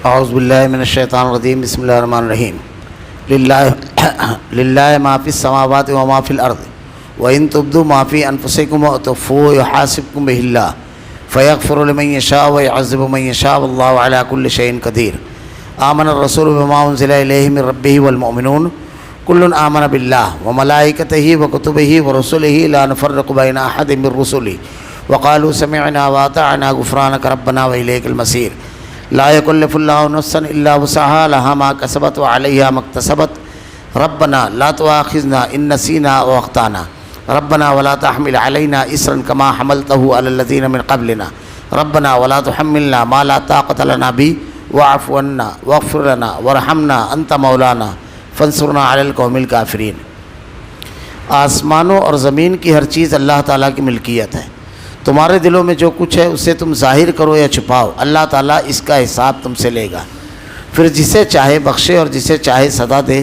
اعوذ باللہ من الشیطان الرجیم بسم اللہ الرحمن الرحیم للہ ما فی السماوات و ما فی الارض وان تبدوا ما فی انفسکم وتخفوه یحاسبکم بہ اللہ فیغفر لمن یشاء ویعذب من یشاء واللہ علی کل شیء قدیر آمن الرسول بما انزل الیہ من ربہ والمؤمنون کل آمن باللہ وملائکتہ وکتبہ ورسلہ لا نفرق بین احد من رسلہ وقالوا سمعنا واطعنا غفرانک ربنا والیک المصیر لا یکلف اللہ نفسا الا وسعها لها ما کسبت وعلیہا ما اکتسبت ربنا لا تؤاخذنا ان نسینا او اخطانا ربنا ولا تحمل علینا اصرا کما حملته علی الذین من قبلنا ربنا ولا تحملنا ما لا طاقت لنا به واعف عنا واغفر لنا وارحمنا انت مولانا فانصرنا علی القوم الکافرین۔ آسمانوں اور زمین کی ہر چیز اللہ تعالیٰ کی ملکیت ہے۔ تمہارے دلوں میں جو کچھ ہے اسے تم ظاہر کرو یا چھپاؤ، اللہ تعالیٰ اس کا حساب تم سے لے گا، پھر جسے چاہے بخشے اور جسے چاہے سزا دے،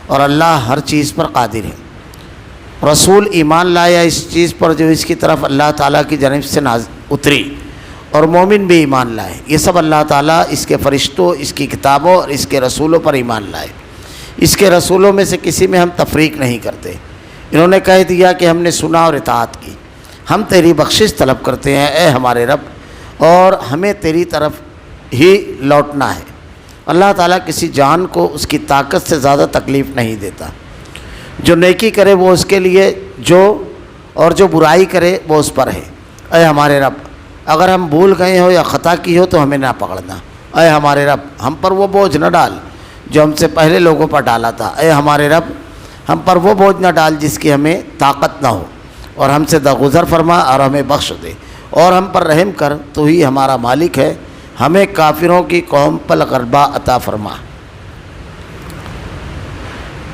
اور اللہ ہر چیز پر قادر ہے۔ رسول ایمان لایا اس چیز پر جو اس کی طرف اللہ تعالیٰ کی جانب سے اتری، اور مومن بھی ایمان لائے، یہ سب اللہ تعالیٰ اس کے فرشتوں، اس کی کتابوں اور اس کے رسولوں پر ایمان لائے۔ اس کے رسولوں میں سے کسی میں ہم تفریق نہیں کرتے۔ انہوں نے کہہ دیا کہ ہم نے سنا اور اطاعت کی، ہم تیری بخشش طلب کرتے ہیں اے ہمارے رب، اور ہمیں تیری طرف ہی لوٹنا ہے۔ اللہ تعالیٰ کسی جان کو اس کی طاقت سے زیادہ تکلیف نہیں دیتا۔ جو نیکی کرے وہ اس کے لیے، اور جو برائی کرے وہ اس پر ہے۔ اے ہمارے رب، اگر ہم بھول گئے ہو یا خطا کی ہو تو ہمیں نہ پکڑنا۔ اے ہمارے رب، ہم پر وہ بوجھ نہ ڈال جو ہم سے پہلے لوگوں پر ڈالا تھا۔ اے ہمارے رب، ہم پر وہ بوجھ نہ ڈال جس کی ہمیں طاقت نہ ہو، اور ہم سے درگزر فرما اور ہمیں بخش دے، اور ہم پر رحم کر، تو ہی ہمارا مالک ہے، ہمیں کافروں کی قوم پر غلبہ عطا فرما۔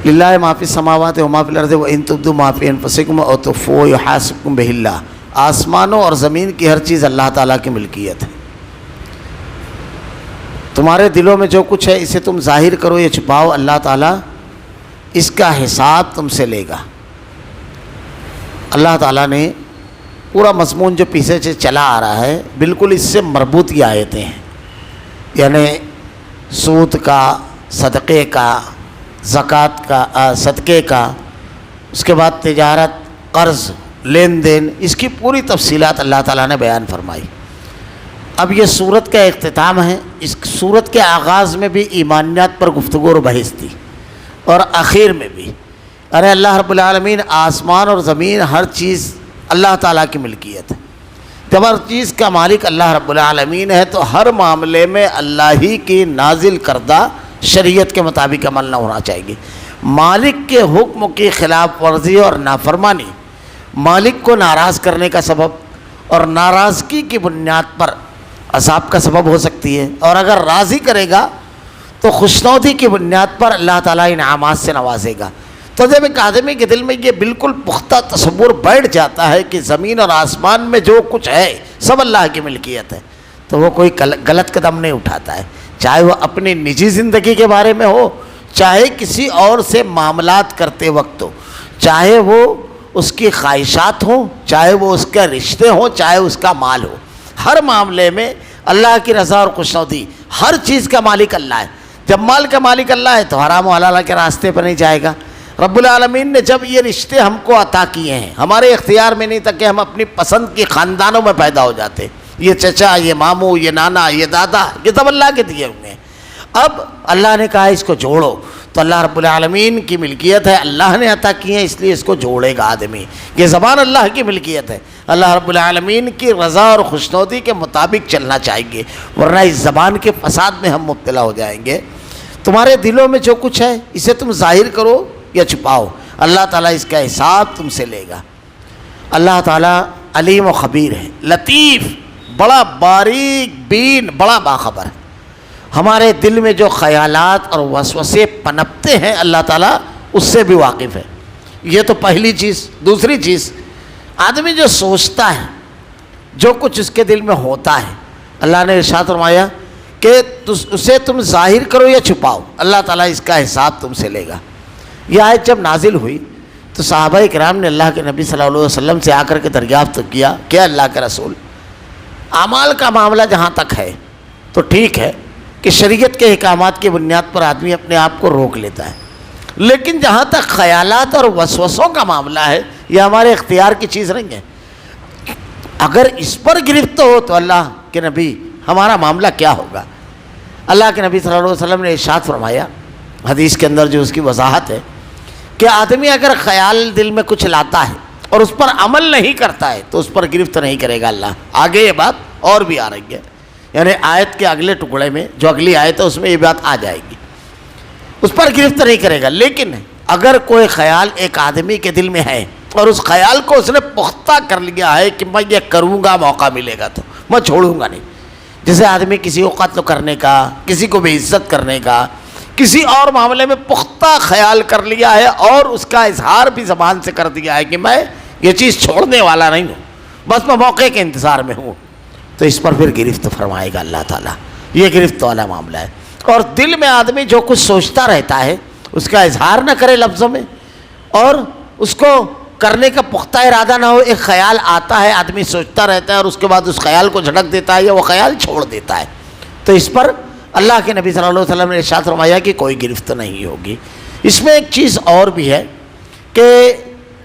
للہ ما فی السماوات و ما فی الارض وان تبدوا ما فی انفسکم او تخفوه یحاسبکم بہ اللہ۔ آسمانوں اور زمین کی ہر چیز اللہ تعالیٰ کی ملکیت ہے۔ تمہارے دلوں میں جو کچھ ہے اسے تم ظاہر کرو یا چھپاؤ، اللہ تعالیٰ اس کا حساب تم سے لے گا۔ اللہ تعالیٰ نے پورا مضمون جو پیچھے سے چلا آ رہا ہے بالکل اس سے مربوط یہ آیتیں ہیں، یعنی سود کا، صدقے کا، زکوٰۃ کا، صدقے کا، اس کے بعد تجارت، قرض، لین دین، اس کی پوری تفصیلات اللہ تعالیٰ نے بیان فرمائی۔ اب یہ سورت کا اختتام ہے۔ اس سورت کے آغاز میں بھی ایمانیات پر گفتگو اور بحث تھی، اور آخر میں بھی۔ ارے اللہ رب العالمین، آسمان اور زمین ہر چیز اللہ تعالیٰ کی ملکیت ہے۔ جب ہر چیز کا مالک اللہ رب العالمین ہے تو ہر معاملے میں اللہ ہی کی نازل کردہ شریعت کے مطابق عمل نہ ہونا چاہیے۔ مالک کے حکم کی خلاف ورزی اور نافرمانی مالک کو ناراض کرنے کا سبب، اور ناراضگی کی بنیاد پر عذاب کا سبب ہو سکتی ہے، اور اگر راضی کرے گا تو خوشنودی کی بنیاد پر اللہ تعالیٰ انعامات سے نوازے گا۔ تو جب ایک آدمی کے دل میں یہ بالکل پختہ تصور بیٹھ جاتا ہے کہ زمین اور آسمان میں جو کچھ ہے سب اللہ کی ملکیت ہے، تو وہ کوئی غلط قدم نہیں اٹھاتا ہے، چاہے وہ اپنی نجی زندگی کے بارے میں ہو، چاہے کسی اور سے معاملات کرتے وقت ہو، چاہے وہ اس کی خواہشات ہوں، چاہے وہ اس کے رشتے ہوں، چاہے اس کا مال ہو۔ ہر معاملے میں اللہ کی رضا اور خوشنودی، ہر چیز کا مالک اللہ ہے۔ جب مال کا مالک اللہ ہے تو حرام و حلال کے راستے پر نہیں جائے گا۔ رب العالمین نے جب یہ رشتے ہم کو عطا کیے ہیں، ہمارے اختیار میں نہیں تھا کہ ہم اپنی پسند کی خاندانوں میں پیدا ہو جاتے، یہ چچا، یہ ماموں، یہ نانا، یہ دادا، یہ سب اللہ کے دیے ہوئے ہیں۔ اب اللہ نے کہا اس کو جوڑو، تو اللہ رب العالمین کی ملکیت ہے، اللہ نے عطا کی ہے، اس لیے اس کو جوڑے گا آدمی۔ یہ زبان اللہ کی ملکیت ہے، اللہ رب العالمین کی رضا اور خوشنودی کے مطابق چلنا چاہیے، ورنہ اس زبان کے فساد میں ہم مبتلا ہو جائیں گے۔ تمہارے دلوں میں جو کچھ ہے اسے تم ظاہر کرو یا چھپاؤ، اللہ تعالیٰ اس کا حساب تم سے لے گا۔ اللہ تعالیٰ علیم و خبیر ہے، لطیف، بڑا باریک بین، بڑا باخبر ہے۔ ہمارے دل میں جو خیالات اور وسوسے پنپتے ہیں اللہ تعالیٰ اس سے بھی واقف ہے۔ یہ تو پہلی چیز۔ دوسری چیز، آدمی جو سوچتا ہے، جو کچھ اس کے دل میں ہوتا ہے، اللہ نے ارشاد فرمایا کہ اسے تم ظاہر کرو یا چھپاؤ، اللہ تعالیٰ اس کا حساب تم سے لے گا۔ یہ آیت جب نازل ہوئی تو صحابہ کرام نے اللہ کے نبی صلی اللہ علیہ وسلم سے آ کر کے دریافت کیا کہ اللہ کے رسول، اعمال کا معاملہ جہاں تک ہے تو ٹھیک ہے، کہ شریعت کے احکامات کی بنیاد پر آدمی اپنے آپ کو روک لیتا ہے، لیکن جہاں تک خیالات اور وسوسوں کا معاملہ ہے یہ ہمارے اختیار کی چیز نہیں ہے۔ اگر اس پر گرفت ہو تو اللہ کے نبی ہمارا معاملہ کیا ہوگا؟ اللہ کے نبی صلی اللہ علیہ وسلم نے ارشاد فرمایا حدیث کے اندر جو اس کی وضاحت ہے کہ آدمی اگر خیال دل میں کچھ لاتا ہے اور اس پر عمل نہیں کرتا ہے تو اس پر گرفت نہیں کرے گا اللہ۔ آگے یہ بات اور بھی آ رہی ہے، یعنی آیت کے اگلے ٹکڑے میں جو اگلی آیت ہے اس میں یہ بات آ جائے گی، اس پر گرفت نہیں کرے گا۔ لیکن اگر کوئی خیال ایک آدمی کے دل میں ہے اور اس خیال کو اس نے پختہ کر لیا ہے کہ میں یہ کروں گا، موقع ملے گا تو میں چھوڑوں گا نہیں، جیسے آدمی کسی کو قتل کرنے کا، کسی کو بے عزت کرنے کا، کسی اور معاملے میں پختہ خیال کر لیا ہے اور اس کا اظہار بھی زبان سے کر دیا ہے کہ میں یہ چیز چھوڑنے والا نہیں ہوں، بس میں موقع کے انتظار میں ہوں، تو اس پر پھر گرفت فرمائے گا اللہ تعالیٰ۔ یہ گرفت والا معاملہ ہے۔ اور دل میں آدمی جو کچھ سوچتا رہتا ہے اس کا اظہار نہ کرے لفظوں میں، اور اس کو کرنے کا پختہ ارادہ نہ ہو، ایک خیال آتا ہے آدمی سوچتا رہتا ہے اور اس کے بعد اس خیال کو جھٹک دیتا ہے یا وہ خیال چھوڑ دیتا ہے، تو اس پر اللہ کے نبی صلی اللہ علیہ وسلم نے ارشاد فرمایا کہ کوئی گرفت نہیں ہوگی۔ اس میں ایک چیز اور بھی ہے کہ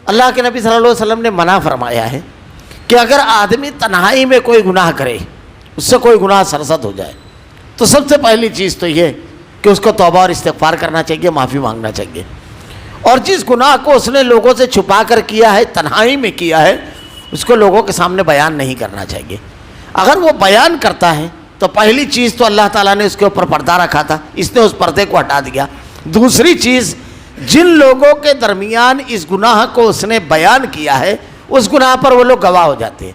اللہ کے نبی صلی اللہ علیہ وسلم نے منع فرمایا ہے کہ اگر آدمی تنہائی میں کوئی گناہ کرے، اس سے کوئی گناہ سرزد ہو جائے، تو سب سے پہلی چیز تو یہ کہ اس کو توبہ اور استغفار کرنا چاہیے، معافی مانگنا چاہیے، اور جس گناہ کو اس نے لوگوں سے چھپا کر کیا ہے، تنہائی میں کیا ہے، اس کو لوگوں کے سامنے بیان نہیں کرنا چاہیے۔ اگر وہ بیان کرتا ہے تو پہلی چیز تو اللہ تعالیٰ نے اس کے اوپر پردہ رکھا تھا، اس نے اس پردے کو ہٹا دیا۔ دوسری چیز، جن لوگوں کے درمیان اس گناہ کو اس نے بیان کیا ہے اس گناہ پر وہ لوگ گواہ ہو جاتے ہیں۔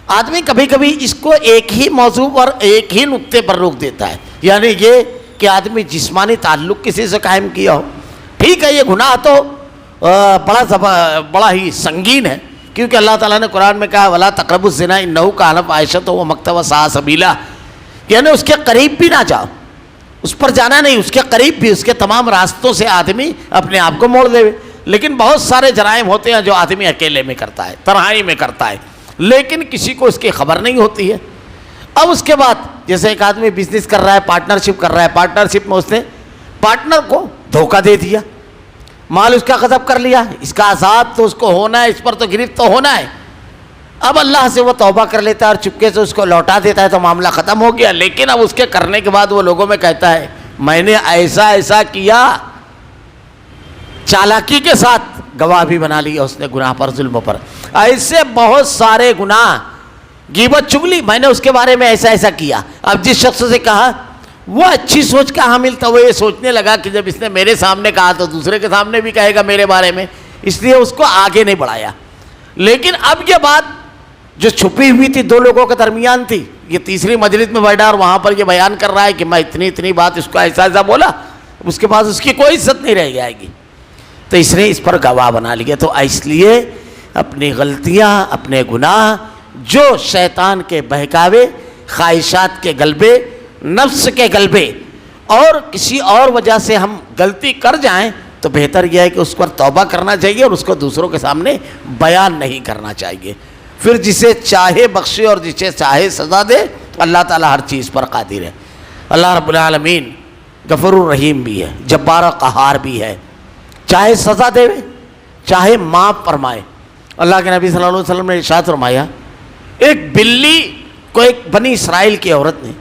آدمی کبھی کبھی اس کو ایک ہی موضوع اور ایک ہی نقطے پر روک دیتا ہے، یعنی یہ کہ آدمی جسمانی تعلق کسی سے قائم کیا ہو، ٹھیک ہے، یہ گناہ تو بڑا ہی سنگین ہے، کیونکہ اللہ تعالیٰ نے قرآن میں کہا وَلَا تَقْرَبُوا الزِّنَا إِنَّهُ كَانَ فَاحِشَةً وَمَقْتًا وَسَاءَ سَبِيلًا، یعنی اس کے قریب بھی نہ جاؤ، اس پر جانا نہیں، اس کے قریب بھی، اس کے تمام راستوں سے آدمی اپنے آپ کو موڑ دے۔ لیکن بہت سارے جرائم ہوتے ہیں جو آدمی اکیلے میں کرتا ہے، تنہائی میں کرتا ہے، لیکن کسی کو اس کی خبر نہیں ہوتی ہے۔ اب اس کے بعد جیسے ایک آدمی بزنس کر رہا ہے، پارٹنرشپ کر رہا ہے، پارٹنرشپ میں اس نے پارٹنر کو دھوکہ دے دیا، مال اس کا غصب کر لیا، اس کا عذاب تو اس کو ہونا ہے، اس پر تو گرفت تو ہونا ہے۔ اب اللہ سے وہ توبہ کر لیتا ہے اور چپکے سے اس کو لوٹا دیتا ہے تو معاملہ ختم ہو گیا، لیکن اب اس کے کرنے کے بعد وہ لوگوں میں کہتا ہے میں نے ایسا ایسا کیا، چالاکی کے ساتھ گواہ بھی بنا لیا اس نے گناہ پر، ظلم پر۔ ایسے بہت سارے گناہ، غیبت چغلی، میں نے اس کے بارے میں ایسا ایسا کیا۔ اب جس شخص سے کہا وہ اچھی سوچ کا حامل تھا، وہ یہ سوچنے لگا کہ جب اس نے میرے سامنے کہا تو دوسرے کے سامنے بھی کہے گا میرے بارے میں، اس لیے اس کو آگے نہیں بڑھایا۔ لیکن اب یہ بات جو چھپی ہوئی تھی دو لوگوں کے درمیان تھی، یہ تیسری مجلس میں بیٹھا اور وہاں پر یہ بیان کر رہا ہے کہ میں اتنی بات اس کو ایسا ایسا بولا، اس کے بعد اس کی کوئی عزت نہیں رہ جائے گی، تو اس نے اس پر گواہ بنا لیا۔ تو اس لیے اپنی غلطیاں، اپنے گناہ جو شیطان کے بہکاوے، خواہشات کے غلبے، نفس کے غلبے اور کسی اور وجہ سے ہم غلطی کر جائیں تو بہتر یہ ہے کہ اس پر توبہ کرنا چاہیے اور اس کو دوسروں کے سامنے بیان نہیں کرنا چاہیے۔ پھر جسے چاہے بخشے اور جسے چاہے سزا دے، اللہ تعالیٰ ہر چیز پر قادر ہے۔ اللہ رب العالمین غفور الرحیم بھی ہے، جبار و قہار بھی ہے، چاہے سزا دے چاہے معاف فرمائے۔ اللہ کے نبی صلی اللہ علیہ وسلم نے ارشاد فرمایا ایک بلی کو ایک بنی اسرائیل کی عورت نے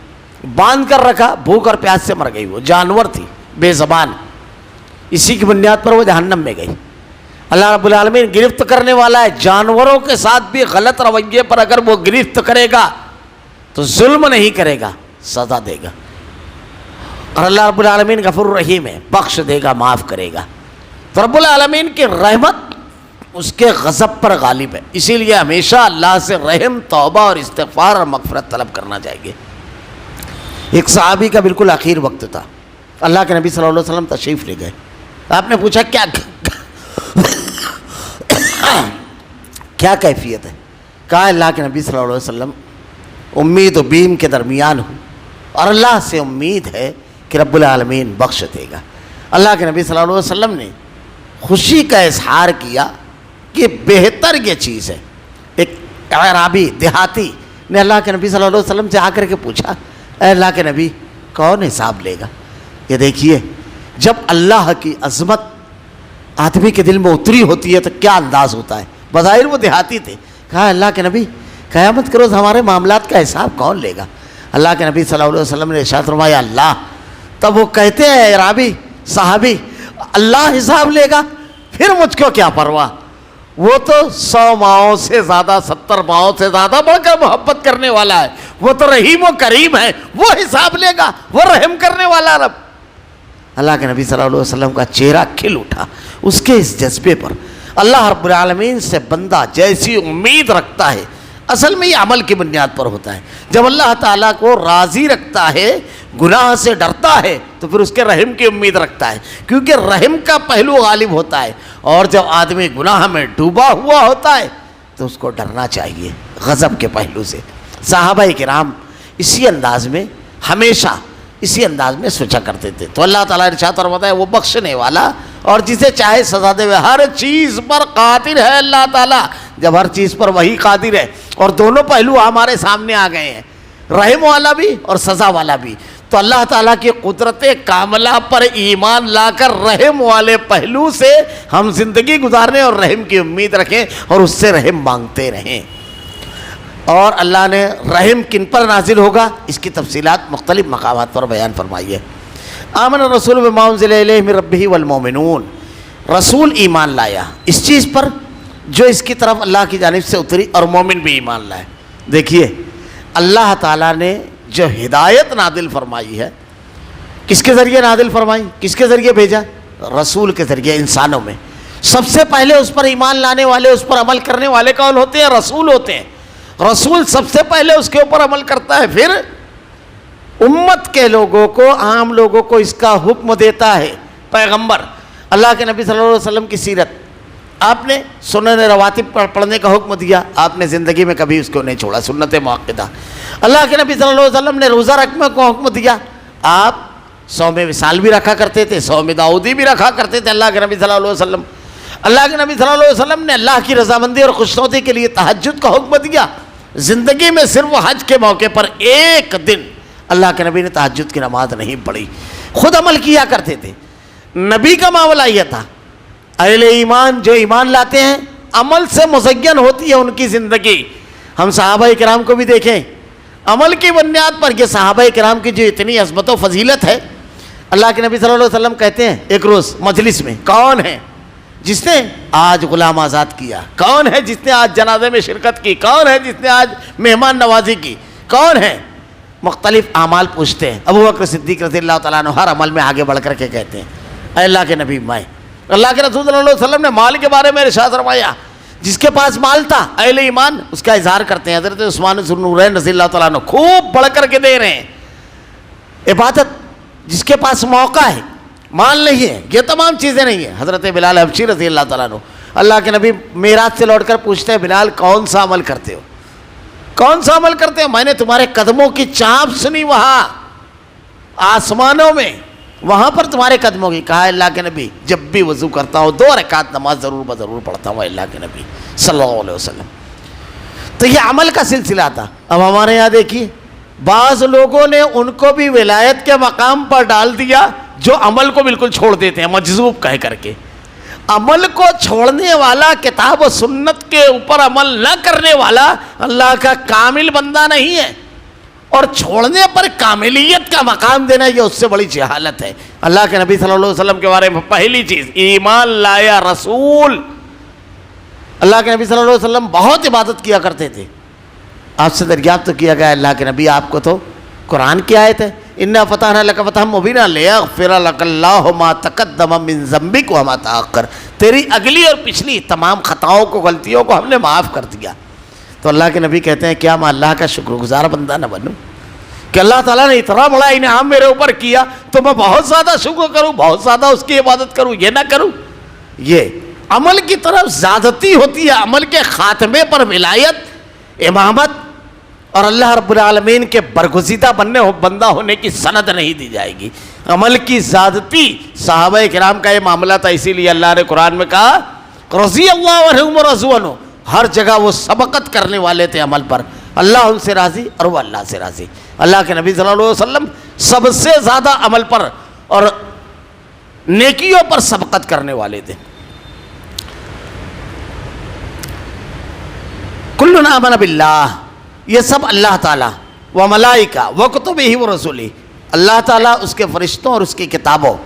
باندھ کر رکھا، بھوک اور پیاس سے مر گئی، وہ جانور تھی، بے زبان، اسی کی بنیاد پر وہ جہنم میں گئی۔ اللہ رب العالمین گرفت کرنے والا ہے، جانوروں کے ساتھ بھی غلط رویے پر اگر وہ گرفت کرے گا تو ظلم نہیں کرے گا، سزا دے گا، اور اللہ رب العالمین غفور الرحیم ہے، بخش دے گا، معاف کرے گا۔ تو رب العالمین کی رحمت اس کے غضب پر غالب ہے، اسی لیے ہمیشہ اللہ سے رحم، توبہ اور استغفار اور مغفرت طلب کرنا چاہیے۔ ایک صحابی کا بالکل آخر وقت تھا، اللہ کے نبی صلی اللہ علیہ وسلم تشریف لے گئے، آپ نے پوچھا کیا کیفیت ہے؟ کہا اللہ کے نبی صلی اللہ علیہ وسلم امید و بیم کے درمیان ہوں اور اللہ سے امید ہے کہ رب العالمین بخش دے گا۔ اللہ کے نبی صلی اللہ علیہ وسلم نے خوشی کا اظہار کیا کہ بہتر یہ چیز ہے۔ ایک اعرابی دیہاتی نے اللہ کے نبی صلی اللہ علیہ وسلم سے آ کر کے پوچھا اے اللہ کے نبی کون حساب لے گا؟ یہ دیکھیے جب اللہ کی عظمت آدمی کے دل میں اتری ہوتی ہے تو کیا انداز ہوتا ہے. بظاہر وہ دیہاتی تھے. کہا اللہ کے نبی قیامت کے روز ہمارے معاملات کا حساب کون لے گا؟ اللہ کے نبی صلی اللہ علیہ وسلم نے ارشاد فرمایا اللہ. تب وہ کہتے ہیں اعرابی صحابی اللہ حساب لے گا پھر مجھ کو کیا پرواہ, وہ تو 100 ماؤں سے زیادہ 70 ماؤں سے زیادہ بڑھ کر محبت کرنے والا ہے, وہ تو رحیم و کریم ہے, وہ حساب لے گا, وہ رحم کرنے والا رب. اللہ کے نبی صلی اللہ علیہ وسلم کا چہرہ کھل اٹھا اس کے اس جذبے پر. اللہ رب العالمین سے بندہ جیسی امید رکھتا ہے اصل میں یہ عمل کی بنیاد پر ہوتا ہے. جب اللہ تعالیٰ کو راضی رکھتا ہے, گناہ سے ڈرتا ہے, تو پھر اس کے رحم کی امید رکھتا ہے, کیونکہ رحم کا پہلو غالب ہوتا ہے. اور جب آدمی گناہ میں ڈوبا ہوا ہوتا ہے تو اس کو ڈرنا چاہیے غضب کے پہلو سے. صحابہ کرام اسی انداز میں ہمیشہ اسی انداز میں سوچا کرتے تھے. تو اللہ تعالیٰ ارشاد فرماتا ہے وہ بخشنے والا اور جسے چاہے سزا دے, ہر چیز پر قادر ہے اللہ تعالیٰ. جب ہر چیز پر وہی قادر ہے اور دونوں پہلو ہمارے سامنے آ گئے ہیں, رحم والا بھی اور سزا والا بھی, تو اللہ تعالیٰ کی قدرت کاملہ پر ایمان لا کر رحم والے پہلو سے ہم زندگی گزارنے اور رحم کی امید رکھیں اور اس سے رحم مانگتے رہیں. اور اللہ نے رحم کن پر نازل ہوگا اس کی تفصیلات مختلف مقامات پر بیان فرمائی ہے. آمن الرسول بما انزل الیہ من ربہ والمؤمنون, رسول ایمان لایا اس چیز پر جو اس کی طرف اللہ کی جانب سے اتری اور مومن بھی ایمان لائے. دیکھیے اللہ تعالیٰ نے جو ہدایت نازل فرمائی ہے کس کے ذریعے نازل فرمائی, کس کے ذریعے بھیجا؟ رسول کے ذریعے انسانوں میں. سب سے پہلے اس پر ایمان لانے والے, اس پر عمل کرنے والے کون ہوتے ہیں؟ رسول ہوتے ہیں. رسول سب سے پہلے اس کے اوپر عمل کرتا ہے, پھر امت کے لوگوں کو, عام لوگوں کو اس کا حکم دیتا ہے. پیغمبر اللہ کے نبی صلی اللہ علیہ وسلم کی سیرت آپ نے سنن رواتب پڑھنے کا حکم دیا, آپ نے زندگی میں کبھی اس کو نہیں چھوڑا, سنت مؤکدہ. اللہ کے نبی صلی اللہ علیہ وسلم نے روزہ رکھنے کو حکم دیا, آپ صوم وصال بھی رکھا کرتے تھے, صوم داؤدی بھی رکھا کرتے تھے. اللہ کے نبی صلی اللہ علیہ وسلم اللہ کے نبی صلی اللہ علیہ وسلم نے اللہ کی رضامندی اور خوشنودی کے لیے تہجد کا حکم دیا. زندگی میں صرف حج کے موقع پر ایک دن اللہ کے نبی نے تہجد کی نماز نہیں پڑھی, خود عمل کیا کرتے تھے. نبی کا معاملہ یہ تھا, اہل ایمان جو ایمان لاتے ہیں عمل سے مزین ہوتی ہے ان کی زندگی. ہم صحابہ کرام کو بھی دیکھیں, عمل کی بنیاد پر یہ صحابہ کرام کی جو اتنی عظمت و فضیلت ہے. اللہ کے نبی صلی اللہ علیہ وسلم کہتے ہیں ایک روز مجلس میں, کون ہے جس نے آج غلام آزاد کیا, کون ہے جس نے آج جنازے میں شرکت کی, کون ہے جس نے آج مہمان نوازی کی, کون ہے؟ مختلف اعمال پوچھتے ہیں. ابو بکر صدیق رضی اللہ تعالیٰ عنہ ہر عمل میں آگے بڑھ کر کے کہتے ہیں اے اللہ کے نبی میں. اللہ کے رسول صلی اللہ علیہ وسلم نے مال کے بارے میں ارشاد فرمایا, جس کے پاس مال تھا اہل ایمان اس کا اظہار کرتے ہیں. حضرت عثمان ذو النورین رضی اللہ تعالیٰ عنہ خوب بڑھ کر کے دے رہے ہیں. عبادت جس کے پاس موقع ہے, مال نہیں ہے, یہ تمام چیزیں نہیں ہیں. حضرت بلال حبشی رضی اللہ تعالیٰ عنہ اللہ کے نبی معراج سے لوٹ کر پوچھتے ہیں بلال کون سا عمل کرتے ہو, کون سا عمل کرتے ہو؟ میں نے تمہارے قدموں کی چانپ سنی وہاں آسمانوں میں, وہاں پر تمہارے قدموں کی. کہا اللہ کے نبی جب بھی وضو کرتا ہوں 2 رکعت نماز ضرور بضرور پڑھتا ہوں اللہ کے نبی صلی اللہ علیہ وسلم. تو یہ عمل کا سلسلہ تھا. اب ہمارے یہاں دیکھیے بعض لوگوں نے ان کو بھی ولایت کے مقام پر ڈال دیا جو عمل کو بالکل چھوڑ دیتے ہیں مجذوب کہہ کر کے. عمل کو چھوڑنے والا, کتاب و سنت کے اوپر عمل نہ کرنے والا اللہ کا کامل بندہ نہیں ہے, اور چھوڑنے پر کاملیت کا مقام دینا یہ اس سے بڑی جہالت ہے. اللہ کے نبی صلی اللہ علیہ وسلم کے بارے میں پہلی چیز ایمان لایا رسول. اللہ کے نبی صلی اللہ علیہ وسلم بہت عبادت کیا کرتے تھے. آپ سے دریافت تو کیا گیا اللہ کے نبی آپ کو تو قرآن کی آیت ہے اِنَّا فَتَحْنَا لَكَ فَتْحًا مُبِينًا لِيَغْفِرَ لَكَ اللَّهُ مَا تَقَدَّمَ مِن ذَنبِكَ وَمَا تَأَخَّرَ, تیری اگلی اور پچھلی تمام خطاؤں کو, غلطیوں کو ہم نے معاف کر دیا. تو اللہ کے نبی کہتے ہیں کیا میں اللہ کا شکر گزار بندہ نہ بنوں کہ اللہ تعالیٰ نے اتنا بڑا انعام میرے اوپر کیا تو میں بہت زیادہ شکر کروں, بہت زیادہ اس کی عبادت کروں, یہ نہ کروں. یہ عمل کی طرف زیادتی ہوتی ہے. عمل کے خاتمے پر ولایت, امامت اور اللہ رب العالمین کے برگزیدہ بندہ ہونے کی سند نہیں دی جائے گی. عمل کی زیادتی صحابہ کرام کا یہ معاملہ تھا, اسی لیے اللہ نے قرآن میں کہا رضی اللہ عنہم ورضوا عنہ. ہر جگہ وہ سبقت کرنے والے تھے عمل پر, اللہ ان سے راضی اور وہ اللہ سے راضی. اللہ کے نبی صلی اللہ علیہ وسلم سب سے زیادہ عمل پر اور نیکیوں پر سبقت کرنے والے تھے. کلنا آمن باللہ، یہ سب اللہ تعالیٰ و ملائکہ و کتبہ و رسولہ، اللہ تعالیٰ اس کے فرشتوں اور اس کی کتابوں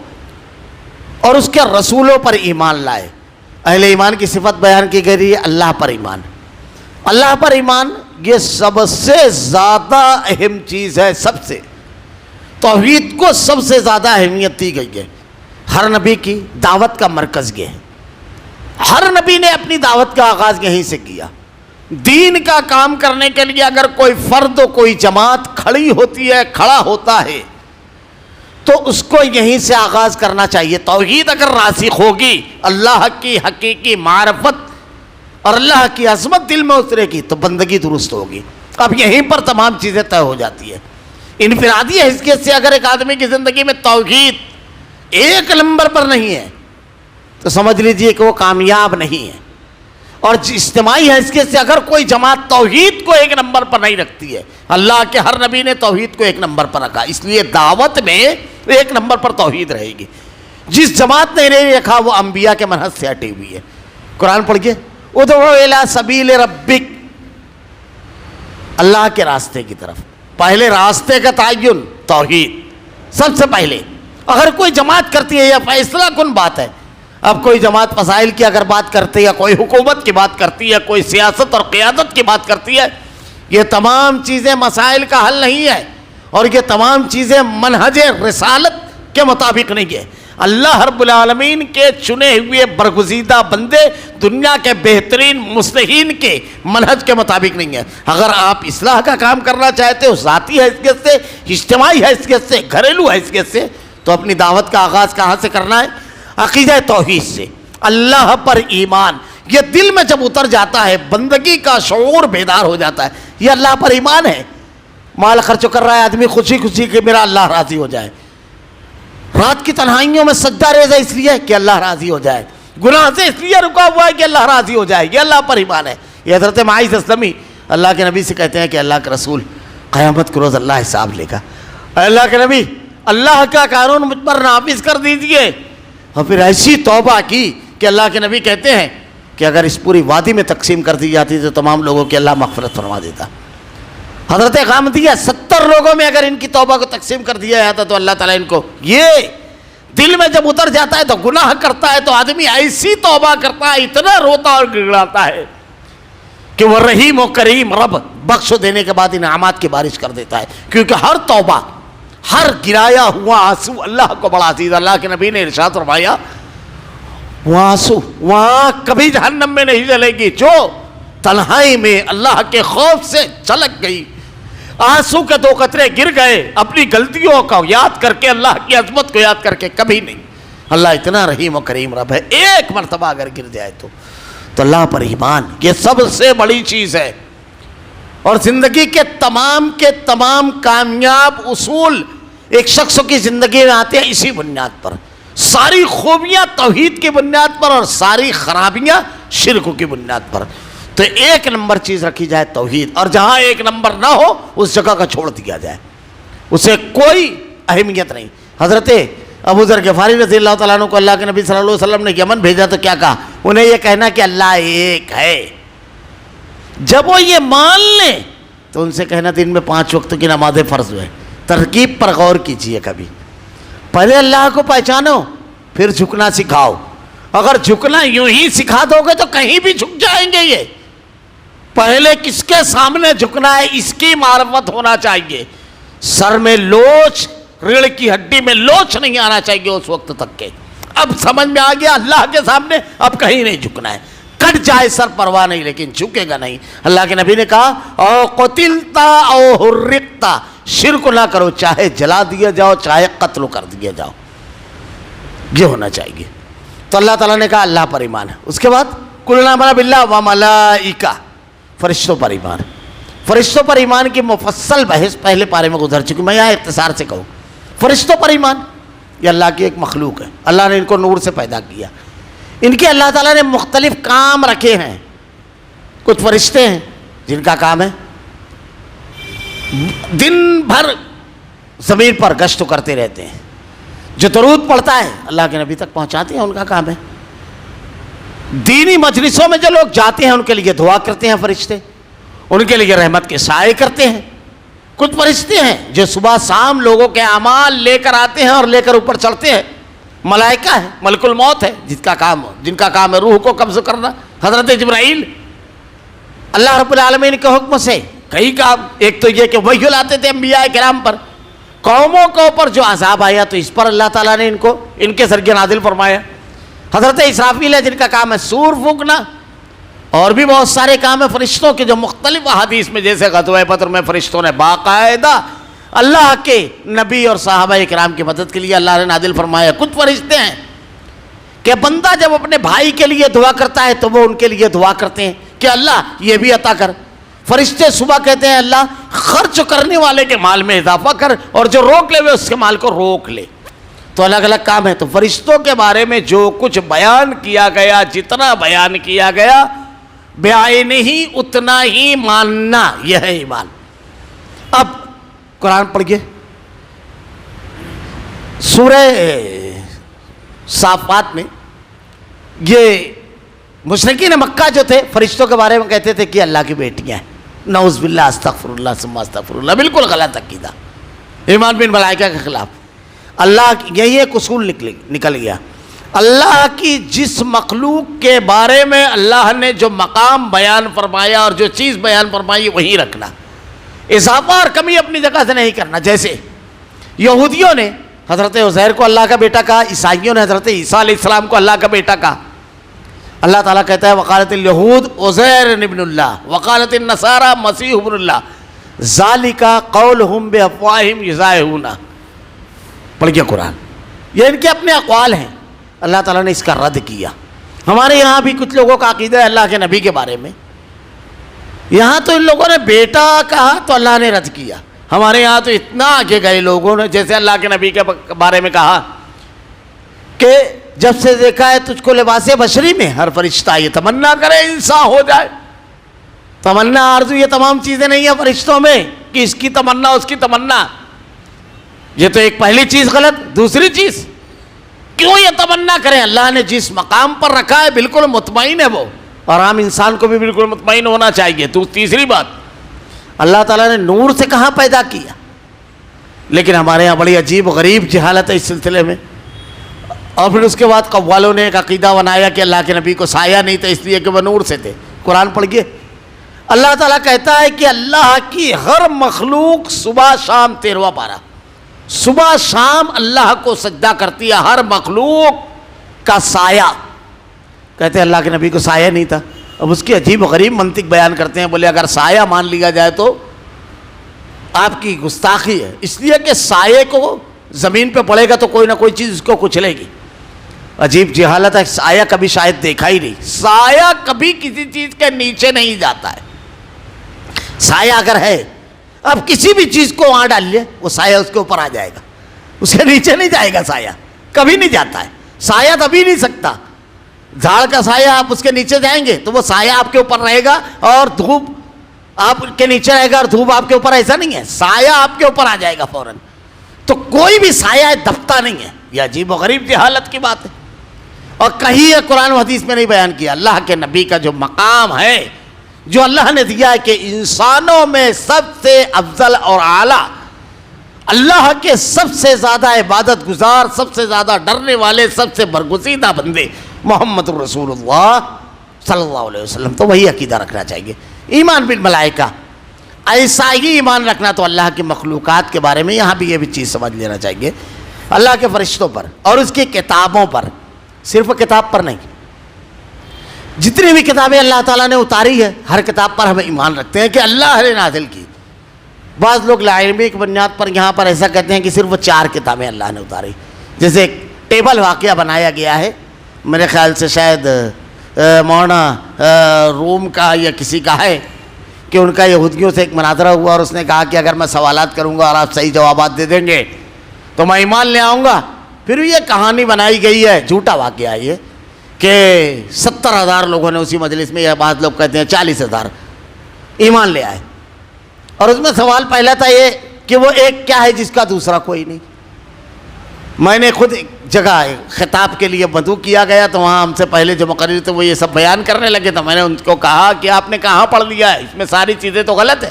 اور اس کے رسولوں پر ایمان لائے. اہل ایمان کی صفت بیان کی گئی ہے اللہ پر ایمان. اللہ پر ایمان یہ سب سے زیادہ اہم چیز ہے. سب سے توحید کو سب سے زیادہ اہمیت دی گئی ہے. ہر نبی کی دعوت کا مرکز یہ ہے. ہر نبی نے اپنی دعوت کا آغاز یہیں سے کیا. دین کا کام کرنے کے لیے اگر کوئی فرد و کوئی جماعت کھڑی ہوتی ہے، کھڑا ہوتا ہے، تو اس کو یہیں سے آغاز کرنا چاہیے. توحید اگر راسخ ہوگی، اللہ کی حقیقی معرفت اور اللہ کی عظمت دل میں اترے گی، تو بندگی درست ہوگی. اب یہیں پر تمام چیزیں طے ہو جاتی ہے. انفرادی حیثیت سے اگر ایک آدمی کی زندگی میں توحید ایک نمبر پر نہیں ہے تو سمجھ لیجئے کہ وہ کامیاب نہیں ہے. اور اجتماعی حیثیت سے اگر کوئی جماعت توحید کو ایک نمبر پر نہیں رکھتی ہے، اللہ کے ہر نبی نے توحید کو ایک نمبر پر رکھا، اس لیے دعوت میں ایک نمبر پر توحید رہے گی. جس جماعت نے نہیں رکھا وہ انبیاء کے منہج سے ہٹی ہوئی ہے. قرآن پڑھیے، ادعو الی سبیل ربک، اللہ کے راستے کی طرف. پہلے راستے کا تعین توحید سب سے پہلے. اگر کوئی جماعت کرتی ہے، یہ فیصلہ کن بات ہے. اب کوئی جماعت مسائل کی اگر بات کرتی ہے، کوئی حکومت کی بات کرتی ہے، کوئی سیاست اور قیادت کی بات کرتی ہے، یہ تمام چیزیں مسائل کا حل نہیں ہے، اور یہ تمام چیزیں منہج رسالت کے مطابق نہیں ہے. اللہ رب العالمین کے چنے ہوئے برگزیدہ بندے دنیا کے بہترین مصلحین کے منہج کے مطابق نہیں ہے. اگر آپ اصلاح کا کام کرنا چاہتے ہو ذاتی حیثیت سے، اجتماعی حیثیت سے، گھریلو حیثیت سے، تو اپنی دعوت کا آغاز کہاں سے کرنا ہے؟ عقیدہ توحید سے. اللہ پر ایمان یہ دل میں جب اتر جاتا ہے، بندگی کا شعور بیدار ہو جاتا ہے. یہ اللہ پر ایمان ہے. مال خرچ کر رہا ہے آدمی خوشی خوشی کہ میرا اللہ راضی ہو جائے. رات کی تنہائیوں میں سجدہ ریزہ اس لیے کہ اللہ راضی ہو جائے. گناہ سے اس لیے رکا ہوا ہے کہ اللہ راضی ہو جائے. یہ اللہ پر ایمان ہے. یہ حضرت معاذ اسلمی اللہ کے نبی سے کہتے ہیں کہ اللہ کے رسول قیامت کے روز اللہ حساب لے گا. اللہ کے نبی اللہ کا قانون مجھ پر نافذ کر دیجئے. اور پھر ایسی توبہ کی کہ اللہ کے نبی کہتے ہیں کہ اگر اس پوری وادی میں تقسیم کر دی جاتی تو تمام لوگوں کی اللہ مغفرت فرما دیتا. حضرت غامدیہ 70 لوگوں میں اگر ان کی توبہ کو تقسیم کر دیا جاتا تو اللہ تعالیٰ ان کو، یہ دل میں جب اتر جاتا ہے تو گناہ کرتا ہے تو آدمی ایسی توبہ کرتا ہے، اتنا روتا اور گڑگڑاتا ہے کہ وہ رحیم و کریم رب بخش دینے کے بعد انعامات کی بارش کر دیتا ہے. کیونکہ ہر توبہ، ہر گرایا ہوا آنسو اللہ کو بڑا عزیز. اللہ کے نبی نے ارشاد فرمایا وہ آنسو وہاں کبھی جہنم میں نہیں جلے گی جو تنہائی میں اللہ کے خوف سے چھلک گئی. آنسو کے 2 قطرے گر گئے اپنی غلطیوں کو یاد کر کے، اللہ کی عظمت کو یاد کر کے، کبھی نہیں. اللہ اتنا رحیم و کریم رب ہے. ایک مرتبہ اگر گر جائے تو اللہ پر ایمان یہ سب سے بڑی چیز ہے. اور زندگی کے تمام کامیاب اصول ایک شخص کی زندگی میں آتے ہیں اسی بنیاد پر. ساری خوبیاں توحید کی بنیاد پر اور ساری خرابیاں شرک کی بنیاد پر. تو ایک نمبر چیز رکھی جائے توحید، اور جہاں ایک نمبر نہ ہو اس جگہ کا چھوڑ دیا جائے، اسے کوئی اہمیت نہیں. حضرت ابو ذر غفاری رضی اللہ تعالیٰ عنہ کو اللہ کے نبی صلی اللہ علیہ وسلم نے یمن بھیجا تو کیا کہا؟ انہیں یہ کہنا کہ اللہ ایک ہے. جب وہ یہ مان لیں تو ان سے کہنا دن میں 5 وقت کی نمازیں فرض ہوئے. ترکیب پر غور کیجئے. کبھی پہلے اللہ کو پہچانو پھر جھکنا سکھاؤ. اگر جھکنا یوں ہی سکھا دو گے تو کہیں بھی جھک جائیں گے. یہ پہلے کس کے سامنے جھکنا ہے اس کی معرفت ہونا چاہیے. سر میں لوچ، ریڑھ کی ہڈی میں لوچ نہیں آنا چاہیے اس وقت تک کہ اب سمجھ میں آ گیا اللہ کے سامنے اب کہیں نہیں جھکنا ہے. کٹ جائے سر پرواہ نہیں لیکن جھکے گا نہیں. اللہ کے نبی نے کہا او قتلتا او حرقتا، شرک نہ کرو، چاہے جلا دیا جاؤ چاہے قتل کر دیا جاؤ. یہ ہونا چاہیے. تو اللہ تعالیٰ نے کہا اللہ پر ایمان ہے. اس کے بعد کلنا آمنا باللہ و ملائکہ، فرشتوں پر ایمان. فرشتوں پر ایمان کی مفصل بحث پہلے پارے میں گزر چکی. میں یہاں اختصار سے کہوں فرشتوں پر ایمان یہ اللہ کی ایک مخلوق ہے. اللہ نے ان کو نور سے پیدا کیا. ان کے اللہ تعالیٰ نے مختلف کام رکھے ہیں. کچھ فرشتے ہیں جن کا کام ہے دن بھر زمین پر گشت کرتے رہتے ہیں. جو درود پڑھتا ہے اللہ کے نبی تک پہنچاتے ہیں، ان کا کام ہے. دینی مجلسوں میں جو لوگ جاتے ہیں ان کے لیے دعا کرتے ہیں فرشتے، ان کے لیے رحمت کے سائے کرتے ہیں. کچھ فرشتے ہیں جو صبح شام لوگوں کے اعمال لے کر آتے ہیں اور لے کر اوپر چڑھتے ہیں. ملائکہ ہے، ملک الموت ہے جن کا کام ہے روح کو قبض کرنا. حضرت جبرائیل اللہ رب العالمین کے حکم سے کئی کام، ایک تو یہ کہ وحی لاتے تھے انبیاء کرام پر. قوموں کے اوپر جو عذاب آیا تو اس پر اللہ تعالیٰ نے ان کے ذریعے نازل فرمایا. حضرت اسرافیل ہے جن کا کام ہے سور پھونکنا. اور بھی بہت سارے کام ہیں فرشتوں کے جو مختلف احادیث میں، جیسے غزوہ بدر میں فرشتوں نے باقاعدہ اللہ کے نبی اور صحابہ کرام کی مدد کے لیے اللہ نے نازل فرمایا. کچھ فرشتے ہیں کہ بندہ جب اپنے بھائی کے لیے دعا کرتا ہے تو وہ ان کے لیے دعا کرتے ہیں کہ اللہ یہ بھی عطا کر. فرشتے صبح کہتے ہیں اللہ خرچ کرنے والے کے مال میں اضافہ کر، اور جو روک لے وہ اس کے مال کو روک لے. تو الگ الگ کام ہے. تو فرشتوں کے بارے میں جو کچھ بیان کیا گیا، جتنا بیان کیا گیا بعین ہی اتنا ہی ماننا، یہ ہے ایمان. اب قرآن پڑھیے سورہ صافات میں. یہ مشرکین مکہ جو تھے فرشتوں کے بارے میں کہتے تھے کہ اللہ کی بیٹیاں ہیں. نعوذ باللہ، استغفر اللہ ثم استغفر اللہ. بالکل غلط عقیدہ، ایمان بن ملائکہ کے خلاف. اللہ یہی ایک اصول نکل گیا. اللہ کی جس مخلوق کے بارے میں اللہ نے جو مقام بیان فرمایا اور جو چیز بیان فرمائی وہیں رکھنا، اضافہ اور کمی اپنی جگہ سے نہیں کرنا. جیسے یہودیوں نے حضرت عزیر کو اللہ کا بیٹا کہا، عیسائیوں نے حضرت عیسیٰ علیہ السلام کو اللہ کا بیٹا کہا. اللہ تعالیٰ کہتا ہے وقالت الیہود عزیر ابن اللہ وقالت النصارى مسیح ابن اللہ ذالک قولہم بافواہہم یضاہرون. پڑھیے قرآن، یہ ان کے اپنے اقوال ہیں. اللہ تعالیٰ نے اس کا رد کیا. ہمارے یہاں بھی کچھ لوگوں کا عقیدہ ہے اللہ کے نبی کے بارے میں، یہاں تو ان لوگوں نے بیٹا کہا تو اللہ نے رد کیا. ہمارے یہاں تو اتنا آگے گئے لوگوں نے، جیسے اللہ کے نبی کے بارے میں کہا کہ جب سے دیکھا ہے تجھ کو لباس بشری میں ہر فرشتہ یہ تمنا کرے انسان ہو جائے. تمنا آرزو یہ تمام چیزیں نہیں ہیں فرشتوں میں کہ اس کی تمنا اس کی تمنا. یہ تو ایک پہلی چیز غلط. دوسری چیز، کیوں یہ تمنا کریں؟ اللہ نے جس مقام پر رکھا ہے بالکل مطمئن ہے وہ، اور عام انسان کو بھی بالکل مطمئن ہونا چاہیے. تو تیسری بات، اللہ تعالیٰ نے نور سے کہاں پیدا کیا؟ لیکن ہمارے یہاں بڑی عجیب غریب جہالت ہے اس سلسلے میں. اور پھر اس کے بعد قوالوں نے ایک عقیدہ بنایا کہ اللہ کے نبی کو سایہ نہیں تھا اس لیے کہ وہ نور سے تھے. قرآن پڑھیے، اللہ تعالیٰ کہتا ہے کہ اللہ کی ہر مخلوق صبح شام 13واں پارہ صبح شام اللہ کو سجدہ کرتی ہے. ہر مخلوق کا سایہ. کہتے ہیں اللہ کے نبی کو سایہ نہیں تھا. اب اس کی عجیب و غریب منطق بیان کرتے ہیں. بولے اگر سایہ مان لیا جائے تو آپ کی گستاخی ہے، اس لیے کہ سایے کو زمین پہ پڑے گا تو کوئی نہ کوئی چیز اس کو کچلے گی. عجیب جہالت ہے. سایہ کبھی شاید دیکھا ہی نہیں. سایہ کبھی کسی چیز کے نیچے نہیں جاتا ہے. سایہ اگر ہے، اب کسی بھی چیز کو وہاں ڈال لیں وہ سایہ اس کے اوپر آ جائے گا، اس کے نیچے نہیں جائے گا. سایہ کبھی نہیں جاتا ہے. سایہ دبی نہیں سکتا. جھاڑ کا سایہ آپ اس کے نیچے جائیں گے تو وہ سایہ آپ کے اوپر رہے گا اور دھوپ آپ کے نیچے رہے گا اور دھوپ آپ کے اوپر. ایسا نہیں ہے. سایہ آپ کے اوپر آ جائے گا فوراً. تو کوئی بھی سایہ دبتا نہیں ہے. یہ عجیب و غریب جہالت کی بات ہے. اور کہیں یہ قرآن و حدیث میں نہیں بیان کیا. اللہ کے نبی کا جو مقام ہے جو اللہ نے دیا ہے کہ انسانوں میں سب سے افضل اور اعلیٰ، اللہ کے سب سے زیادہ عبادت گزار، سب سے زیادہ ڈرنے والے، سب سے برگزیدہ بندے محمد الرسول اللہ صلی اللہ علیہ وسلم. تو وہی عقیدہ رکھنا چاہیے. ایمان بالملائکہ، ایسا ہی ایمان رکھنا. تو اللہ کی مخلوقات کے بارے میں یہاں بھی یہ بھی چیز سمجھ لینا چاہیے. اللہ کے فرشتوں پر اور اس کی کتابوں پر، صرف کتاب پر نہیں، جتنی بھی کتابیں اللہ تعالیٰ نے اتاری ہے ہر کتاب پر ہم ایمان رکھتے ہیں کہ اللہ نے نازل کی. بعض لوگ لاعلمی کی بنیاد پر یہاں پر ایسا کہتے ہیں کہ صرف 4 کتابیں اللہ نے اتاری. جیسے ایک ٹیبل واقعہ بنایا گیا ہے، میرے خیال سے شاید مولانا روم کا یا کسی کا ہے، کہ ان کا یہودیوں سے ایک مناظرہ ہوا اور اس نے کہا کہ اگر میں سوالات کروں گا اور آپ صحیح جوابات دے دیں گے تو میں ایمان لے آؤں گا. پھر یہ کہانی بنائی گئی ہے، جھوٹا واقعہ ہے یہ، کہ 70,000 لوگوں نے اسی مجلس میں، یا بعض لوگ کہتے ہیں 40,000 ایمان لے آئے. اور اس میں سوال پہلا تھا یہ کہ وہ ایک کیا ہے جس کا دوسرا کوئی نہیں. میں نے خود ایک جگہ خطاب کے لیے مدعو کیا گیا تو وہاں ہم سے پہلے جو مقرر تھے وہ یہ سب بیان کرنے لگے تو میں نے ان کو کہا کہ آپ نے کہاں پڑھ لیا ہے, اس میں ساری چیزیں تو غلط ہے.